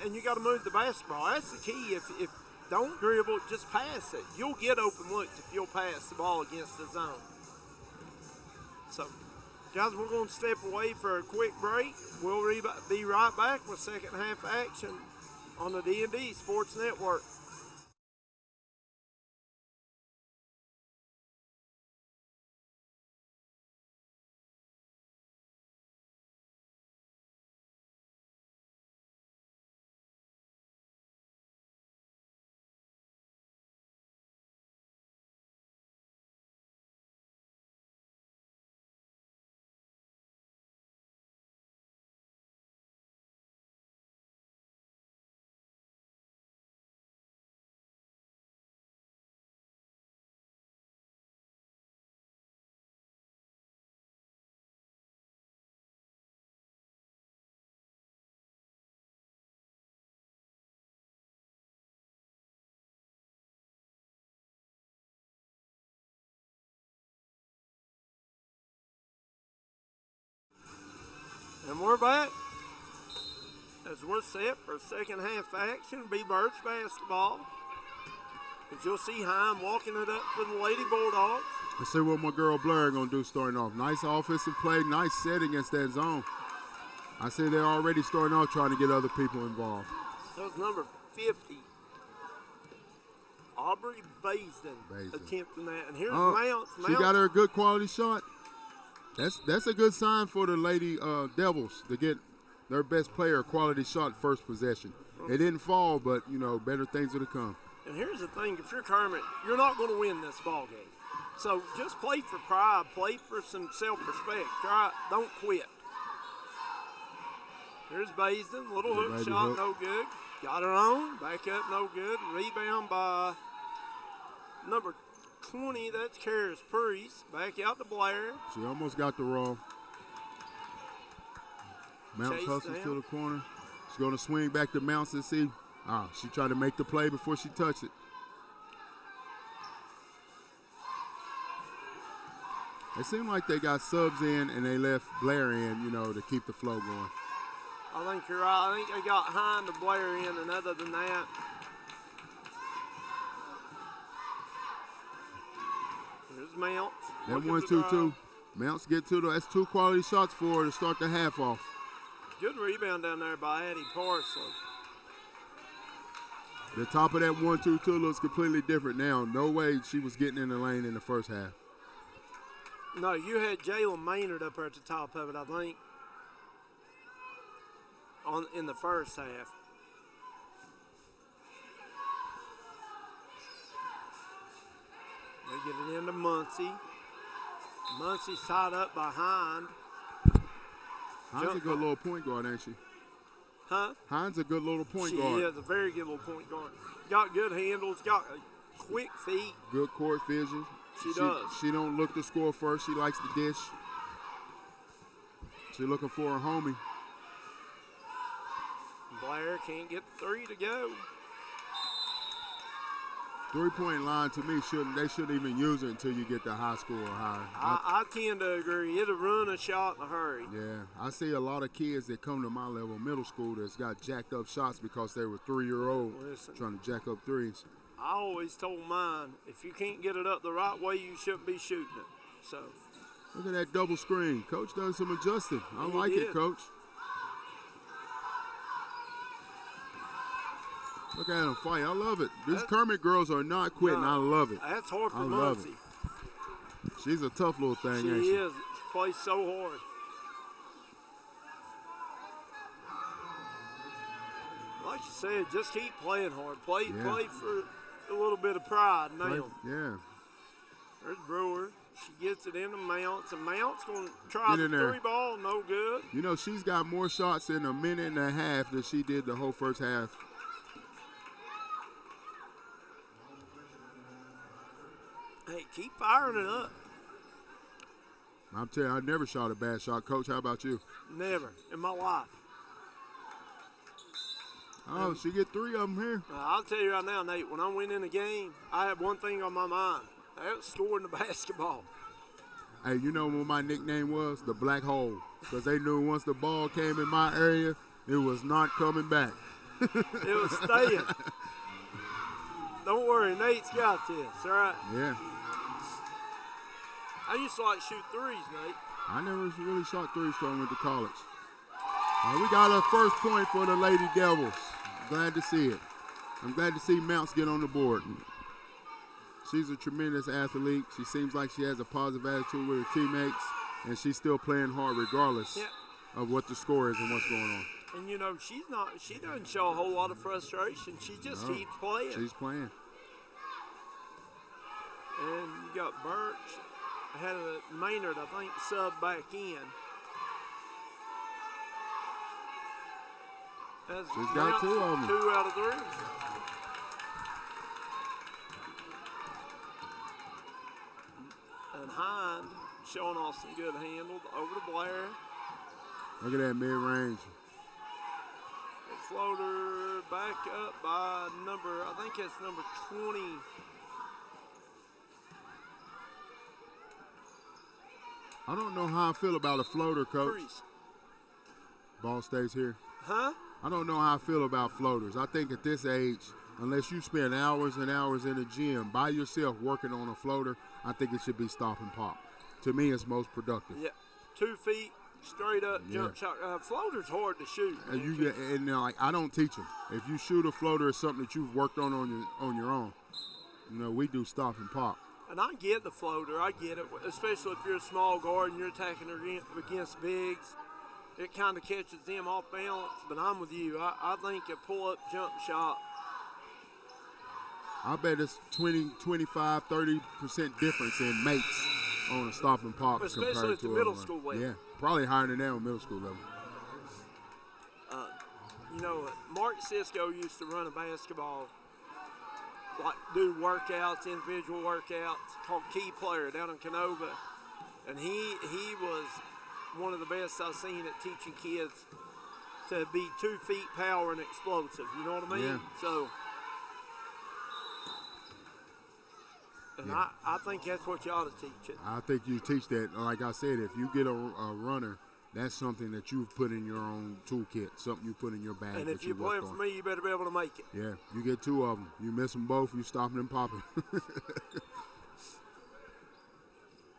and you got to move the basketball. That's the key. If don't dribble, just pass it. You'll get open looks if you'll pass the ball against the zone. So, guys, we're going to step away for a quick break. We'll be right back with second half action on the D&D Sports Network. And we're back as we're set for second half action. Be Burch basketball. As you'll see Heim walking it up for the Lady Bulldogs. Let's see what my girl Blair going to do starting off. Nice offensive play, nice set against that zone. I say they're already starting off trying to get other people involved. That was number 50. Aubrey Baisden attempting that. And here's Mounts. She got her a good quality shot. That's a good sign for the Lady Devils to get their best player a quality shot first possession. It didn't fall, but, better things would have come. And here's the thing. If you're Kermit, you're not going to win this ball game. So just play for pride. Play for some self-respect. Don't quit. Here's Baisden. Little hook Baby shot, hook. no good. Got her on. Back up, no good. Rebound by number 20. That's Karis Priest. Back out to Blair. She almost got the roll. Mounts Chase hustles down. to the corner. She's going to swing back to Mounts and see. She tried to make the play before she touched it. It seemed like they got subs in and they left Blair in, to keep the flow going. I think you're right. I think they got Hind to Blair in, and other than that, there's Mounts. That looking 1-2-2. to drive. Mounts get to that's 2 quality shots for her to start the half off. Good rebound down there by Addie Parsley. The top of that 1-2-2 looks completely different now. No way she was getting in the lane in the first half. No, you had Jalen Maynard up there at the top of it, I think, in the first half. They get it into Muncie. Muncie's tied up behind. Hines a good little point guard, ain't she? Huh? Hines a good little point She guard. is a very good little point guard. Got good handles, got quick feet. Good court vision. She does. She don't look to score first. She likes to dish. She looking for her homie. Blair can't get the three to go. 3-point line to me they shouldn't even use it until you get to high school or higher. I tend to agree. It'll run a shot in a hurry. Yeah, I see a lot of kids that come to my level, middle school, that's got jacked up shots because they were 3-year-old Listen. trying to jack up threes. I always told mine, if you can't get it up the right way, you shouldn't be shooting it. So, Look at that double screen. Coach done some adjusting. I He like did. it, Coach. Look at him fight. I love it. These Kermit girls are not quitting. No. I love it. that's hard for I love Muncie. She's a tough little thing, She ain't she? is. She plays so hard. Like you said, just keep playing hard. Play for a little bit of pride now. Yeah. There's Brewer. She gets it into Mounts, and Mounts going to try Get the in there. three ball. No good. She's got more shots in a minute and a half than she did the whole first half. Hey, keep firing it up. I'm telling you, I never shot a bad shot. Coach, how about you? Never in my life. Oh, she get 3 of them here. I'll tell you right now, Nate, when I went in the game, I had one thing on my mind. That was scoring the basketball. Hey, you know what my nickname was? The Black Hole. Because they knew once the ball came in my area, it was not coming back. It was staying. Don't worry, Nate's got this, all right? Yeah. I used to like shoot threes, Nate. I never really shot 3s till I went to college. We got our first point for the Lady Devils. Glad to see it. I'm glad to see Mounts get on the board. She's a tremendous athlete. She seems like she has a positive attitude with her teammates, and she's still playing hard regardless of what the score is and what's going on. And she doesn't show a whole lot of frustration. She just keeps playing. She's playing. And you got Burch. Had a Maynard, I think, sub back in. She's got 2 of them. 2 out of 3. And Hind showing off some good handles over to Blair. Look at that mid-range. Floater back up by I think it's number 20. I don't know how I feel about a floater, Coach. Priest. Ball stays here. Huh? I don't know how I feel about floaters. I think at this age, unless you spend hours and hours in the gym by yourself working on a floater, I think it should be stop and pop. To me, it's most productive. Yeah. 2 feet, straight up, jump shot. Floater's hard to shoot. And I don't teach them. If you shoot a floater, it's something that you've worked on your own. We do stop and pop. And I get the floater. I get it, especially if you're a small guard and you're attacking against bigs. It kind of catches them off balance, but I'm with you. I think a pull-up jump shot. I bet it's 20, 25, 30% difference in mates on a stop and pop Especially compared at the to middle school level. Yeah, probably higher than that on middle school level. You know, Mark Cisco used to run a basketball, like do workouts, individual workouts, called Key Player down in Canova. And he was one of the best I've seen at teaching kids to be 2 feet power and explosive. You know what I mean? Yeah. So, and I think that's what you ought to teach it. I think you teach that. Like I said, if you get a runner, that's something that you've put in your own toolkit, something you put in your bag. And that if you're playing for me, you better be able to make it. Yeah, you get 2 of them. You miss them both, you stop them popping.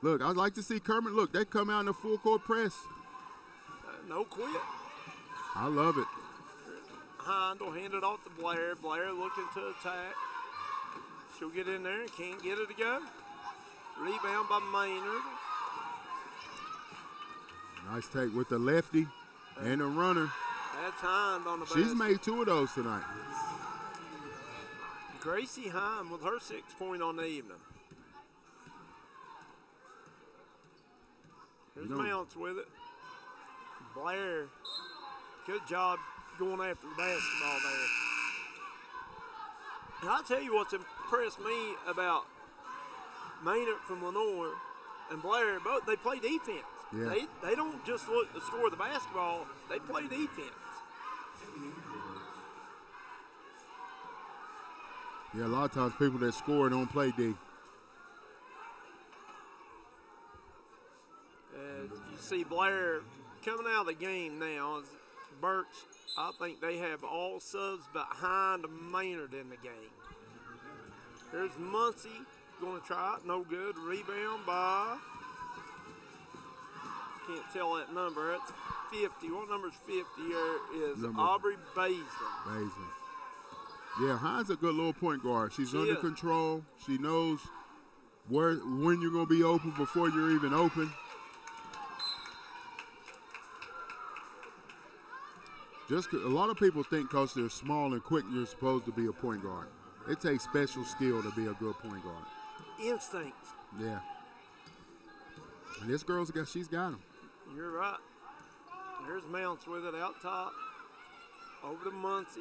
Look, I'd like to see Kermit. Look, they come out in a full court press. No quit. I love it. Heindel handed off to Blair. Blair looking to attack. She'll get in there and can't get it to go. Rebound by Maynard. Nice take with the lefty and the runner. That's Hind on the basket. She's made 2 of those tonight. Gracie Hind with her 6 point on the evening. Here's Mounts with it. Blair, good job going after the basketball there. And I'll tell you what's impressed me about Maynard from Lenore and Blair, both they play defense. Yeah. They don't just look to score the basketball, they play defense. Yeah, a lot of times people that score don't play D. You see Blair coming out of the game now is Burch. I think they have all subs behind Maynard in the game. Here's Muncie going to try it. No good. Rebound by, can't tell that number. It's 50. What number's 50 here is Aubrey Baisden. Yeah, Hines a good little point guard. She's under is. control. She knows when you're going to be open before you're even open. A lot of people think because they're small and quick, you're supposed to be a point guard. It takes special skill to be a good point guard. Instinct. Yeah. And this she's got them. You're right. There's Mounts with it out top. Over to Muncie.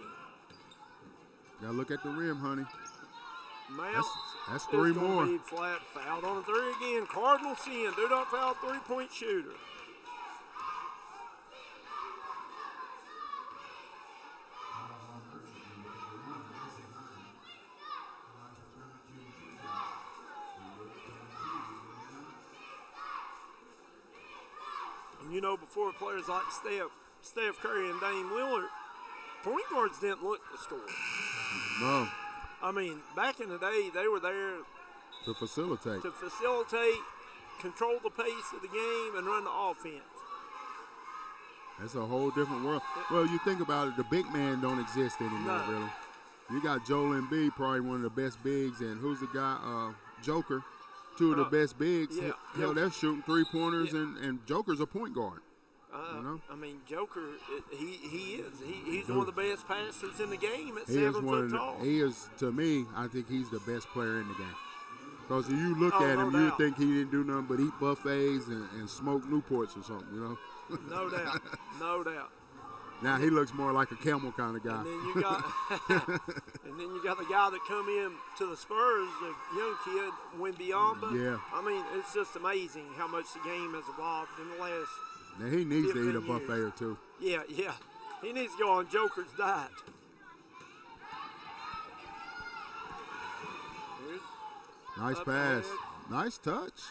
Gotta look at the rim, honey. Mounts. That's 3 more. Be flat. Fouled on a 3 again. Cardinal sin. Do not foul 3-point shooter. You know, before players like Steph Curry and Dame Lillard, point guards didn't look to score. No. I mean, back in the day, they were there To facilitate. control the pace of the game, and run the offense. That's a whole different world. Well, you think about it, the big man don't exist anymore, No. really. You got Joel Embiid, probably one of the best bigs, and who's the guy? Joker. 2 of the best bigs. yeah. Hell, they're shooting 3-pointers, Yeah. and Joker's a point guard. You know? I mean, Joker, he's one of the best passers in the game at He 7 foot tall. He is, to me, I think he's the best player in the game. Because if you look at no him, you doubt. think he didn't do nothing but eat buffets and smoke Newports or something, you know? No doubt. No doubt. Now he looks more like a camel kind of guy. And then you got, the guy that come in to the Spurs, the young kid, Wembyamba. Yeah. I mean, it's just amazing how much the game has evolved in the last. Now he needs to eat a 15 buffet years. or 2. Yeah. He needs to go on Joker's diet. Here's Nice up pass. ahead. Nice touch.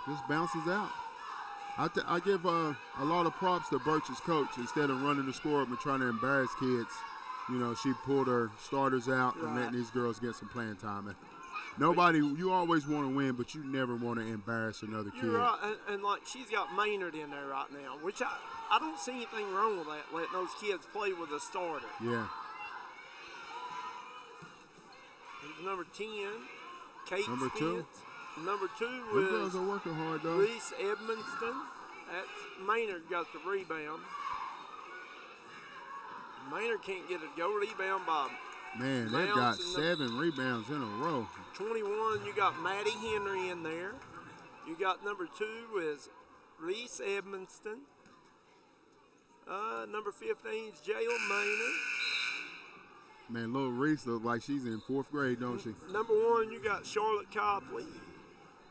Just bounces out. I give a lot of props to Burch's coach. Instead of running the score up and trying to embarrass kids, you know, she pulled her starters out and letting these girls get some playing time. And you always want to win, but you never want to embarrass another kid. You're right, and like she's got Maynard in there right now, which I don't see anything wrong with that, letting those kids play with a starter. Yeah. Here's number 10, Kate Number 2. Spence. Number 2 Those girls was are working hard, though. Reese Edmonston. That's Maynard got the rebound. Maynard can't get it to go. Rebound by Man, they've got Mounts in 7 rebounds in a row. 21. You got Maddie Henry in there. You got number 2 is Reese Edmonston. Number 15 is Jayla Maynard. Man, little Reese looks like she's in 4th grade, don't she? Number 1, you got Charlotte Copley.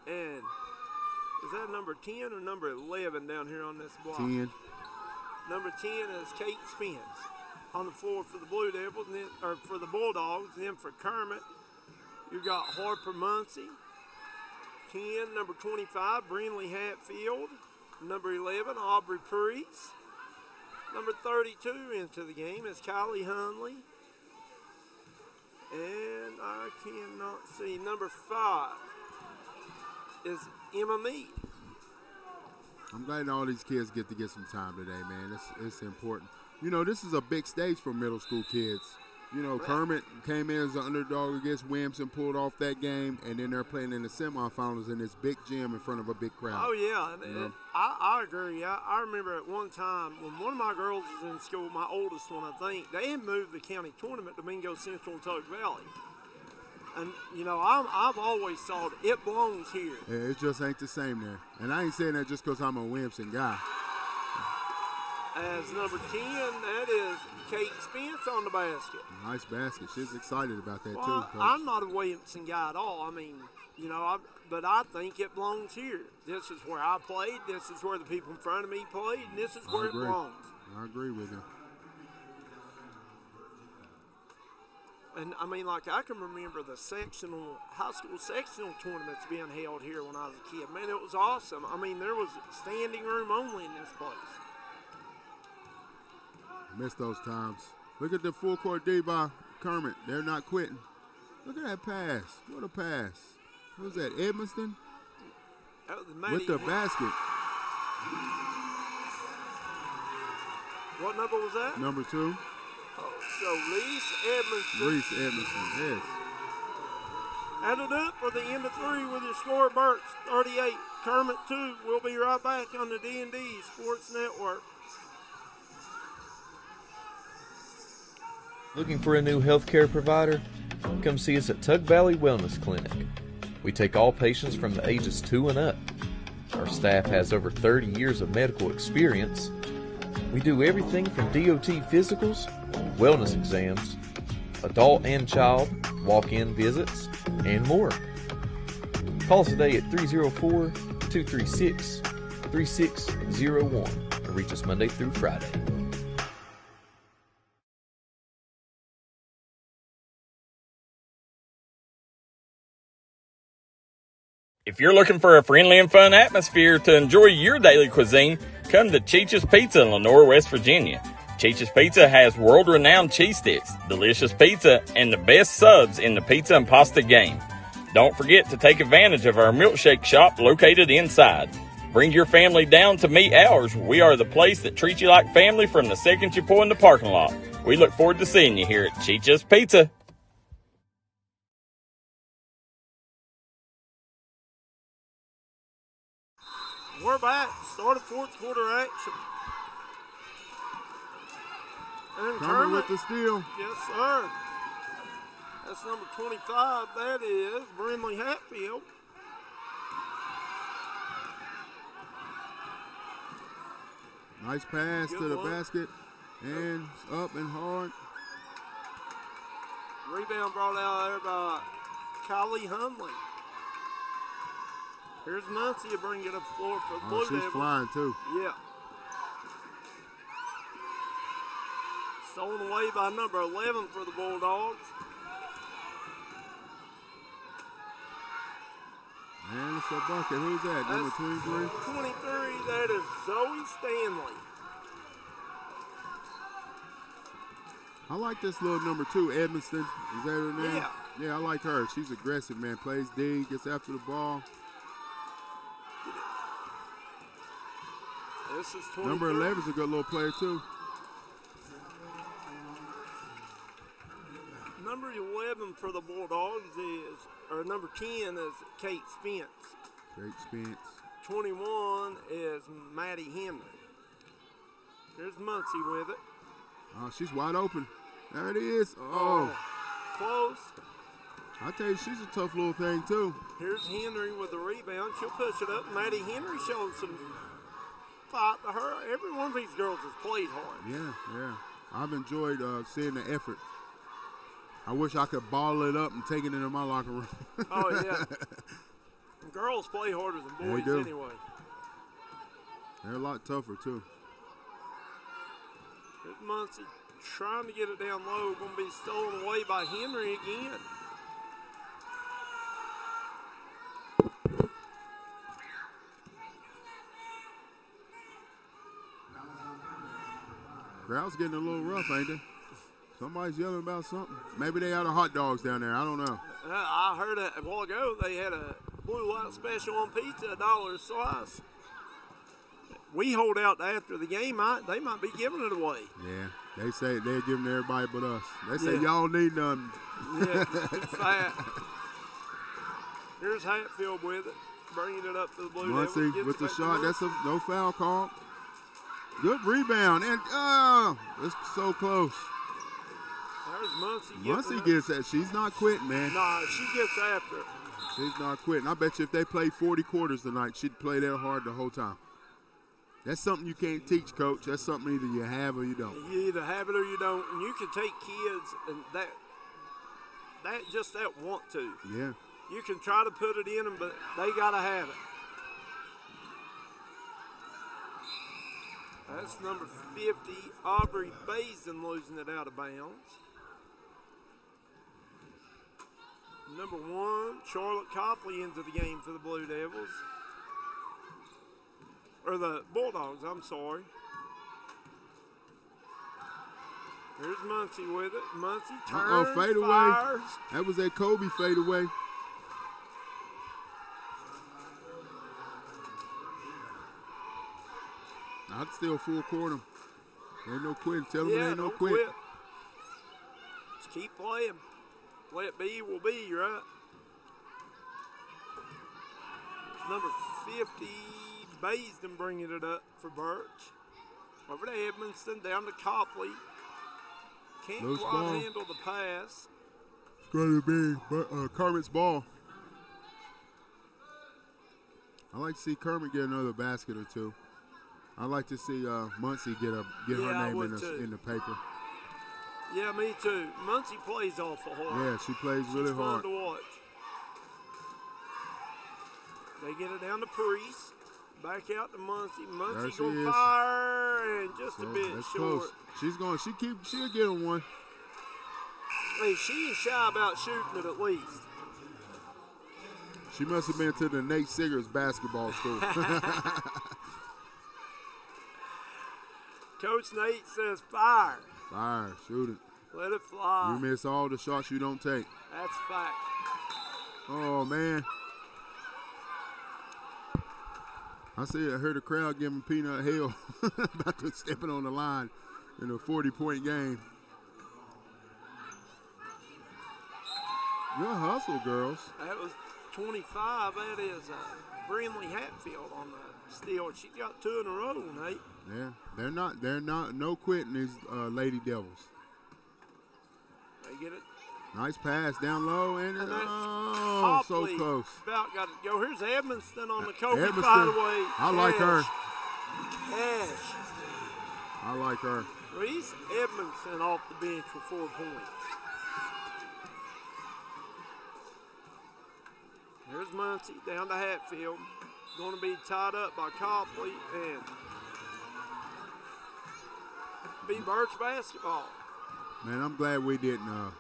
And is that number 10 or number 11 down here on this block? 10. Number 10 is Kate Spence on the floor for the Blue Devils, and then, or for the Bulldogs. And then for Kermit, you got Harper Muncie. 10, number 25, Brindley Hatfield. Number 11, Aubrey Priest. Number 32 into the game is Kylie Hunley. And I cannot see. Number 5 is Emma Mead. I'm glad all these kids get to get some time today, man. It's important. You know, this is a big stage for middle school kids. You know, Kermit came in as an underdog against Williamson, pulled off that game, and then they're playing in the semifinals in this big gym in front of a big crowd. Oh, yeah. And I agree. I remember at one time when one of my girls was in school, my oldest one, I think, they had moved the county tournament to Mingo Central and Tug Valley. And, you know, I've always thought it belongs here. Yeah, it just ain't the same there. And I ain't saying that just because I'm a Williamson guy. As number 10, that is Kate Spence on the basket. Nice basket. She's excited about that, Well, too, Coach. I'm not a Williamson guy at all. I mean, you know, but I think it belongs here. This is where I played. This is where the people in front of me played. And this is where it belongs. I agree with you. And, I mean, like, I can remember the high school sectional tournaments being held here when I was a kid. Man, it was awesome. I mean, there was standing room only in this place. Missed those times. Look at the full court D by Kermit. They're not quitting. Look at that pass. What a pass. What was that, Edmiston? That was Maddie With the basket. What number was that? Number 2. Oh, so Reese Edmiston, yes. Added up for the end of 3 with your score, Burch 38, Kermit 2. We'll be right back on the D&D Sports Network. Looking for a new healthcare provider? Come see us at Tug Valley Wellness Clinic. We take all patients from the ages 2 and up. Our staff has over 30 years of medical experience. We do everything from DOT physicals, wellness exams, adult and child, walk-in visits, and more. Call us today at 304-236-3601 or reach us Monday through Friday. If you're looking for a friendly and fun atmosphere to enjoy your daily cuisine, come to Cheech's Pizza in Lenore, West Virginia. Cheech's Pizza has world-renowned cheese sticks, delicious pizza, and the best subs in the pizza and pasta game. Don't forget to take advantage of our milkshake shop located inside. Bring your family down to meet ours. We are the place that treats you like family from the second you pull in the parking lot. We look forward to seeing you here at Cheech's Pizza. We're back. Started 4th quarter action. And Kermit with the steal. Yes, sir. That's number 25. That is Brindley Hatfield. Nice pass Good to the one. basket. And up and hard. Rebound brought out there by Kylie Hunley. Here's Muncie to bring it up the floor for the Blue She's Devils. flying, too. Yeah. Stolen away by number 11 for the Bulldogs. And it's a bucket. Who's that? Number 23? 23, that is Zoe Stanley. I like this little number 2, Edmiston. Is that her name? Yeah. Yeah, I like her. She's aggressive, man. Plays D, gets after the ball. This is 23. Number 11 is a good little player, too. Number 11 for the Bulldogs is, or number 10 is Kate Spence. Kate Spence. 21 is Maddie Henry. There's Muncie with it. Oh, she's wide open. There it is. Oh. Close. I tell you, she's a tough little thing, too. Here's Henry with the rebound. She'll push it up. Maddie Henry showing some fight to her. Every one of these girls has played hard. Yeah. I've enjoyed seeing the effort I wish I could bottle it up and take it into my locker room. Oh, yeah. Girls play harder than boys They do. anyway. They're a lot tougher, too. Here's Muncie trying to get it down low. Going to be stolen away by Henry again. Crowd's getting a little rough, ain't they? Somebody's yelling about something. Maybe they out of hot dogs down there. I don't know. I heard a while ago they had a blue light special on pizza, $1 a slice. We hold out after the game. They might be giving it away. Yeah, they say they're giving everybody but us. They say Yeah. y'all need none. Yeah, it's fat. Here's Hatfield with it, bringing it up to the Blue Muncie Devils. Gets with the back to shot. Muncie. That's no foul call. Good rebound. And it's so close. There's Muncie. Muncie gets that. She's not quitting, man. Nah, she gets after it. She's not quitting. I bet you if they played 40 quarters tonight, she'd play that hard the whole time. That's something you can't teach, Coach. That's something either you have or you don't. You either have it or you don't. And you can take kids and that want to. Yeah. You can try to put it in them, but they got to have it. That's number 50, Aubrey Basin, losing it out of bounds. Number 1, Charlotte Copley into the game for the Blue Devils. Or the Bulldogs, I'm sorry. Here's Muncie with it. Muncie turns, fade away. fires. That was that Kobe fade away. I'd still full court him. Ain't no quitting. Tell them ain't no don't quit. Just keep playing. Let be will be, right? Number 50, Baisden bringing it up for Burch. Over to Edmonston, down to Copley. Can't Loose quite ball. handle the pass. It's going to be Kermit's ball. I like to see Kermit get another basket or two. I like to see Muncie get her I name would in too. the paper. Yeah, me too. Muncie plays awful hard. Yeah, she plays really She's hard. fun to watch. They get it down to Priest. Back out to Muncie. There Muncie she going to is. fire and just a bit That's short. close. She'll get him one. Hey, she ain't shy about shooting it at least. She must have been to the Nate Siggers basketball school. Coach Nate says fire. Fire, shoot it. Let it fly. You miss all the shots you don't take. That's fact. Oh, man. I heard the crowd giving Peanut hell about to stepping on the line in a 40-point game. Good hustle, girls. That was 25. That is Brinley Hatfield on the steal. She got 2 in a row, Nate. Yeah, they're not, no quitting these Lady Devils. They get it. Nice pass down low, and And that's so Copley close. About got it. Go. Here's Edmonston on the Kobe Edmonston. fadeaway. I like her. Cash. I like her. Reese Edmondson off the bench for 4 points. Here's Muncie down to Hatfield. Going to be tied up by Copley and be Burch basketball. Man, I'm glad we didn't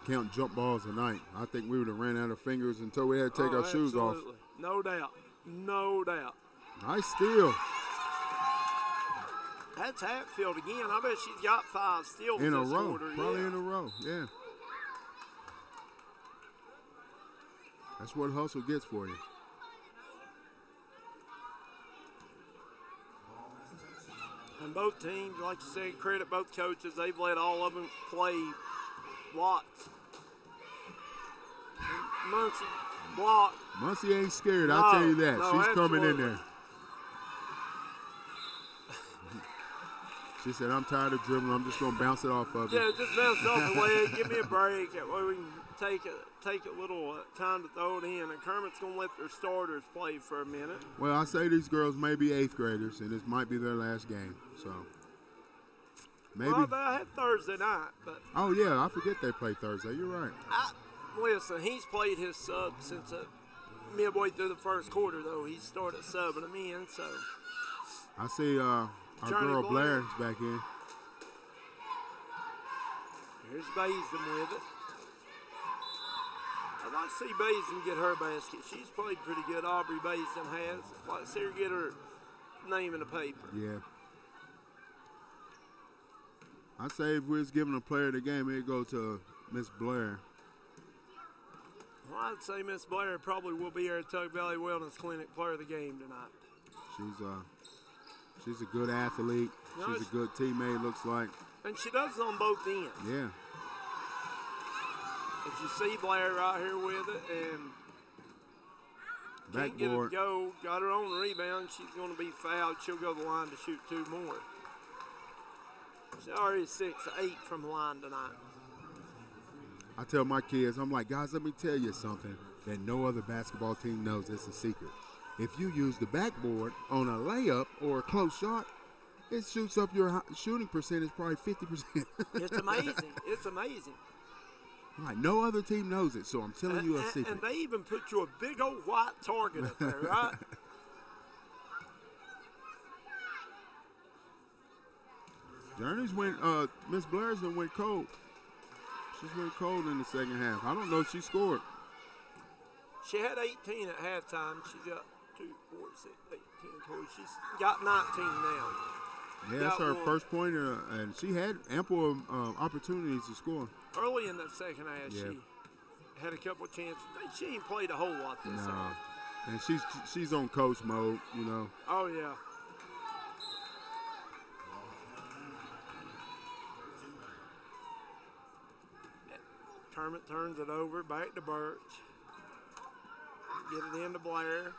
count jump balls tonight. I think we would have ran out of fingers until we had to take our shoes off. Absolutely. No doubt. No doubt. Nice steal. That's Hatfield again. I bet she's got 5 steals In a this row. quarter. Probably yeah. in a row, yeah. That's what hustle gets for you. And both teams, like you said, credit both coaches. They've let all of them play lots. And Muncie block. Muncie ain't scared, I'll tell you that. No, She's coming in absolutely. there. She said, I'm tired of dribbling. I'm just going to bounce it off of you. Yeah, just bounce off the leg. Give me a break. That way we can take a little time to throw it in. And Kermit's going to let their starters play for a minute. Well, I say these girls may be 8th graders, and this might be their last game. So Maybe. Well, they had Thursday night, but Oh, yeah, I forget they play Thursday. You're right. listen, he's played his sub since midway through the first quarter, though. He started subbing them in, so. I see our Johnny girl Blair. Blair's back in. Here's Basin with it. I'd like to see Basin get her basket. She's played pretty good. Aubrey Basin has. I'd like to see her get her name in the paper. Yeah. I'd say if we was giving a player of the game, it'd go to Miss Blair. Well, I'd say Miss Blair probably will be our Tug Valley Wellness Clinic player of the game tonight. She's a good athlete. She's a good teammate, looks like. And she does it on both ends. Yeah. If you see Blair right here with it and can't get it to Backboard. go, got her on the rebound, she's going to be fouled. She'll go to the line to shoot 2 more. She's already 6-8 from the line tonight. I tell my kids, I'm like, guys, let me tell you something that no other basketball team knows. It's a secret. If you use the backboard on a layup or a close shot, it shoots up your shooting percentage probably 50%. It's amazing. It's amazing. I'm like, no other team knows it, so I'm telling you a secret. And they even put you a big old white target up there, right? Journey's Miss Blair's went cold. She's went cold in the second half. I don't know if she scored. She had 18 at halftime. She's got 2, 4, 6, 8, 10, 12. She's got 19 now. Yeah, that's her first pointer, and she had ample opportunities to score. Early in the second half, Yeah. she had a couple of chances. She ain't played a whole lot this half. And she's on coach mode, you know. Oh, yeah. Kermit turns it over, back to Burch. Get it into Blair.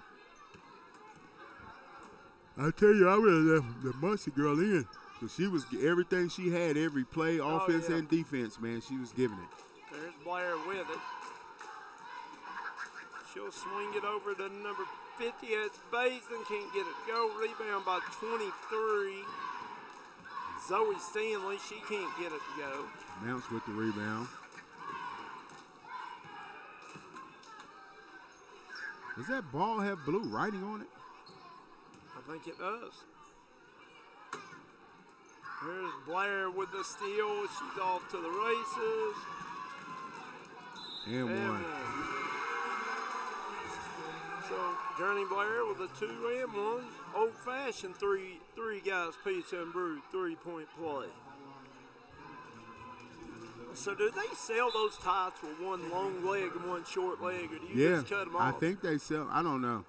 I tell you, I would have left the Muncie girl in. Because she was everything she had, every play, offense yeah. and defense, man. She was giving it. There's Blair with it. She'll swing it over to number 50. It's Basin, can't get it to go. Rebound by 23. Zoe Stanley, she can't get it to go. Mounts with the rebound. Does that ball have blue writing on it? I think it does. Here's Blair with the steal. She's off to the races. And one. So Journey Blair with a 2 and 1. Old-fashioned three guys pizza and brew 3-point play. So do they sell those tights with one long leg and one short leg, or do you just cut them off? I think they sell. I don't know.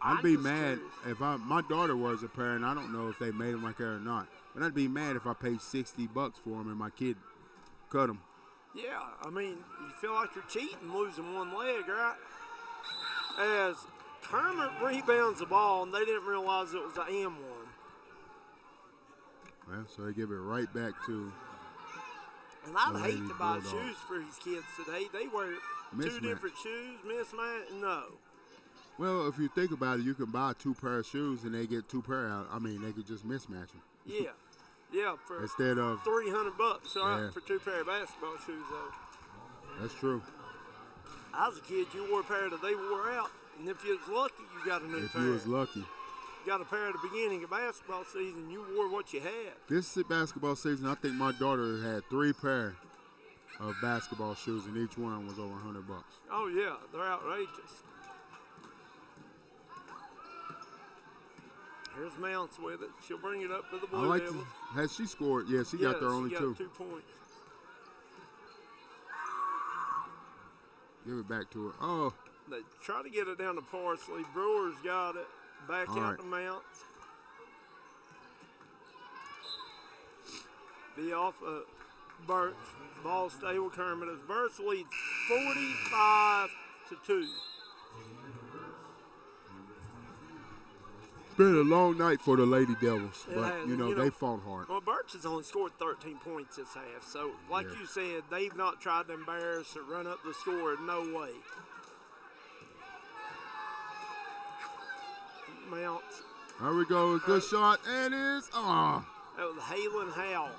I'd be just mad curious. if my daughter was a pair, and I don't know if they made them like that or not. But I'd be mad if I paid $60 for them and my kid cut them. Yeah, I mean, you feel like you're cheating losing one leg, right? As Kermit rebounds the ball, and they didn't realize it was an and one. Well, so they give it right back to. And I'd The hate Lady to buy Bulldogs. shoes for these kids today. They wear Mismatch. 2 different shoes, mismatch. No. Well, if you think about it, you can buy 2 pair of shoes and they get 2 pair out. I mean, they could just mismatch them. Yeah. Yeah, for Instead of. $300, all right, Yeah. for 2 pair of basketball shoes, though. That's true. I was a kid, you wore a pair that they wore out. And if you was lucky, you got a new If pair. you was lucky. You got a pair at the beginning of basketball season, you wore what you had. This basketball season, I think my daughter had 3 pair of basketball shoes, and each one was over $100. Oh, yeah, they're outrageous. Here's Mounts with it. She'll bring it up to the I Blue like to, Devils. has she scored? Yeah, she got their only she 2. got 2 points. Give it back to her. Oh, They try to get it down to Parsley. Brewer's got it. Back All out right. to Mounts. Be off Burch. Ball stay with Kermit as Burch leads 45-2. it's been a long night for the Lady Devils, It but has, you know they fought hard. Well, Burch has only scored 13 points this half, so like Yeah. you said, they've not tried to embarrass or run up the score. No way. Mounts. There we go, good shot, and it's That was Halen Howell.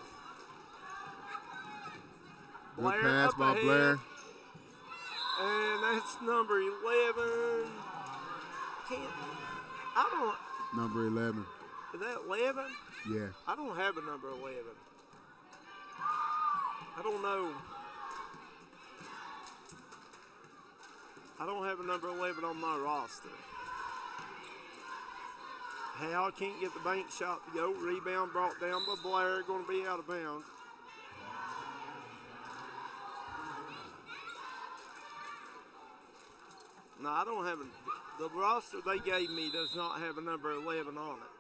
Blair pass up by ahead. Blair. And that's number 11. I don't. Number 11. Is that 11? Yeah. I don't have a number 11. I don't know. I don't have a number 11 on my roster. Hal can't get the bank shot to go. Rebound brought down by Blair. Going to be out of bounds. No, I don't have the roster they gave me does not have a number 11 on it.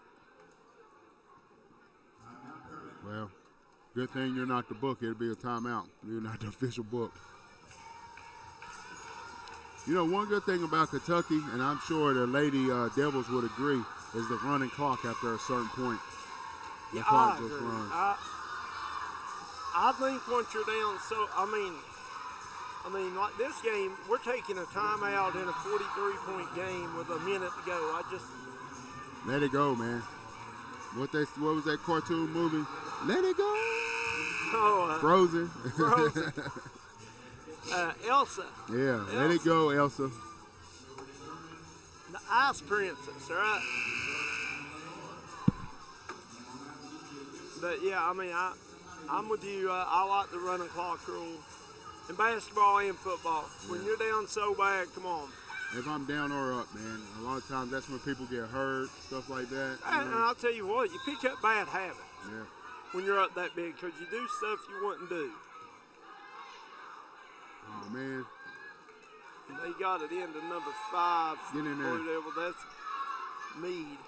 Well, good thing you're not the book. It'll be a timeout. You're not the official book. You know, one good thing about Kentucky, and I'm sure the Lady Devils would agree, is the running clock after a certain point. The clock just runs. I think once you're down, I mean, like this game, we're taking a timeout in a 43-point game with a minute to go. Let it go, man. What was that cartoon movie? Let it go. Oh, Frozen. Frozen. Elsa. Yeah, let it go, Elsa. The Ice Princess, right? But yeah, I mean, I'm with you. I like the running clock rule in basketball and football. When you're down so bad, come on. If I'm down or up, man, a lot of times that's when people get hurt, stuff like that. And I'll tell you what, you pick up bad habits when you're up that big because you do stuff you wouldn't do. Oh, man. They got it into number 5. Get in there. Blue Devil. That's Meade.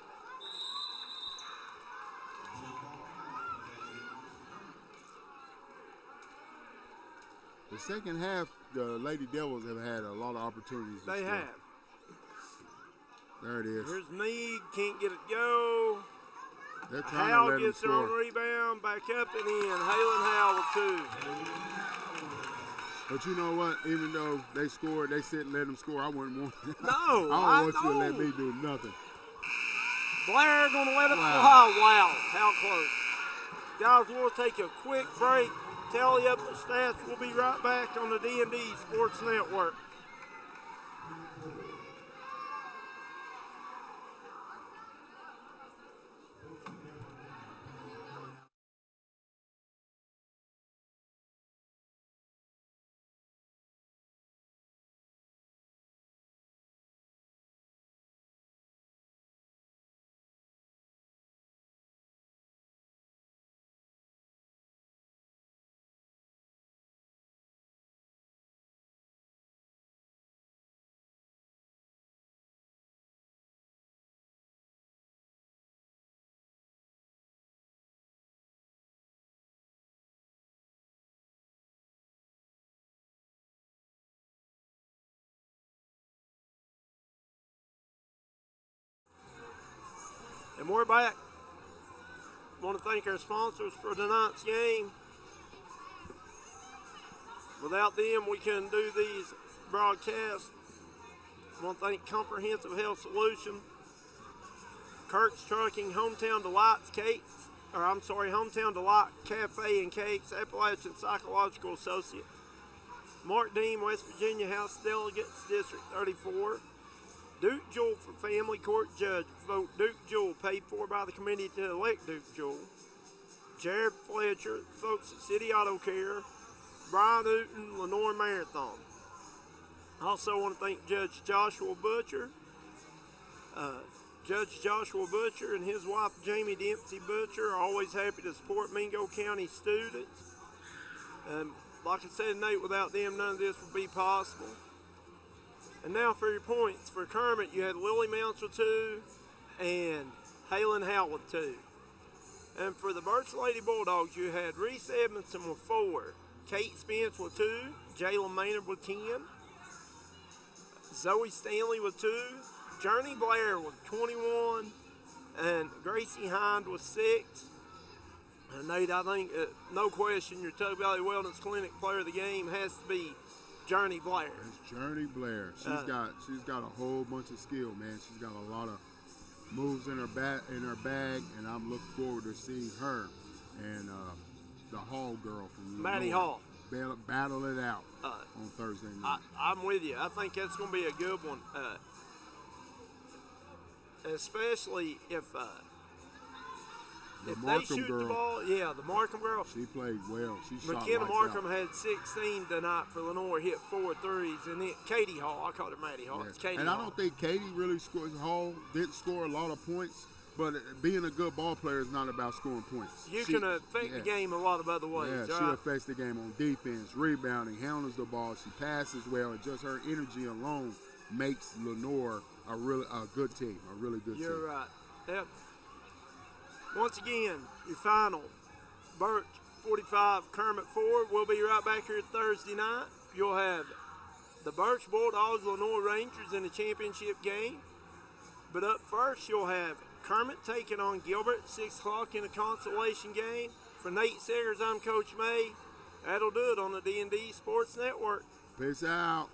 The second half, the Lady Devils have had a lot of opportunities. They have. There it is. Here's Meade. Can't get it go. They're trying Howell to let gets him it on score. rebound. Back up and in. Halen Howell with 2. But you know what? Even though they scored, they sit and let them score. I wouldn't want. No, I don't want you to let me do nothing. Blair going to let it fly. Wow, how close. Guys, we'll take a quick break. Tally up the stats. We'll be right back on the D&D Sports Network. And we're back. I want to thank our sponsors for tonight's game. Without them, we couldn't do these broadcasts. I want to thank Comprehensive Health Solution, Kirk's Trucking, Hometown Delights Hometown Delight Cafe and Cakes, Appalachian Psychological Associates, Mark Dean, West Virginia House Delegates, District 34, Duke Jewell for Family Court Judge. Vote Duke Jewell, paid for by the committee to elect Duke Jewell. Jared Fletcher, folks at City Auto Care. Brian Newton, Lenore Marathon. I also want to thank Judge Joshua Butcher. Judge Joshua Butcher and his wife Jamie Dempsey Butcher are always happy to support Mingo County students. Like I said, Nate, without them, none of this would be possible. And now for your points. For Kermit, you had Lily Mounts with 2 and Halen Howell with 2. And for the Burch Lady Bulldogs, you had Reese Edmondson with 4, Kate Spence with 2, Jayla Maynard with 10, Zoe Stanley with 2, Journey Blair with 21, and Gracie Hind with 6. And Nate, I think, no question, your Tug Valley Wellness Clinic player of the game has to be Journey Blair. It's Journey Blair. She's got a whole bunch of skill, man. She's got a lot of moves in her bag, and I'm looking forward to seeing her and the Hall girl from Maddie Lenore. Hall. battle it out on Thursday night. I'm with you. I think that's going to be a good one, especially if they shoot girl, the ball. Yeah, the Markham girl. she played well. She shot McKenna lights Markham out. had 16 tonight for Lenore, hit 4 threes, and then Katie Hall. I called her Maddie Hall. Yeah. It's Katie and Hall. I don't think Katie really scores. Hall didn't score a lot of points, but being a good ball player is not about scoring points. You can affect the game a lot of other ways. Yeah, right? she affects the game on defense, rebounding, handles the ball. She passes well, and just her energy alone makes Lenore a good team, a really good team. You're right. Yep. Once again, your final, Burch 45, Kermit 4. We'll be right back here Thursday night. You'll have the Burch Bulldogs, Lenore Rangers in the championship game. But up first, you'll have Kermit taking on Gilbert at 6 o'clock in a consolation game. For Nate Siggers, I'm Coach May. That'll do it on the D&D Sports Network. Peace out.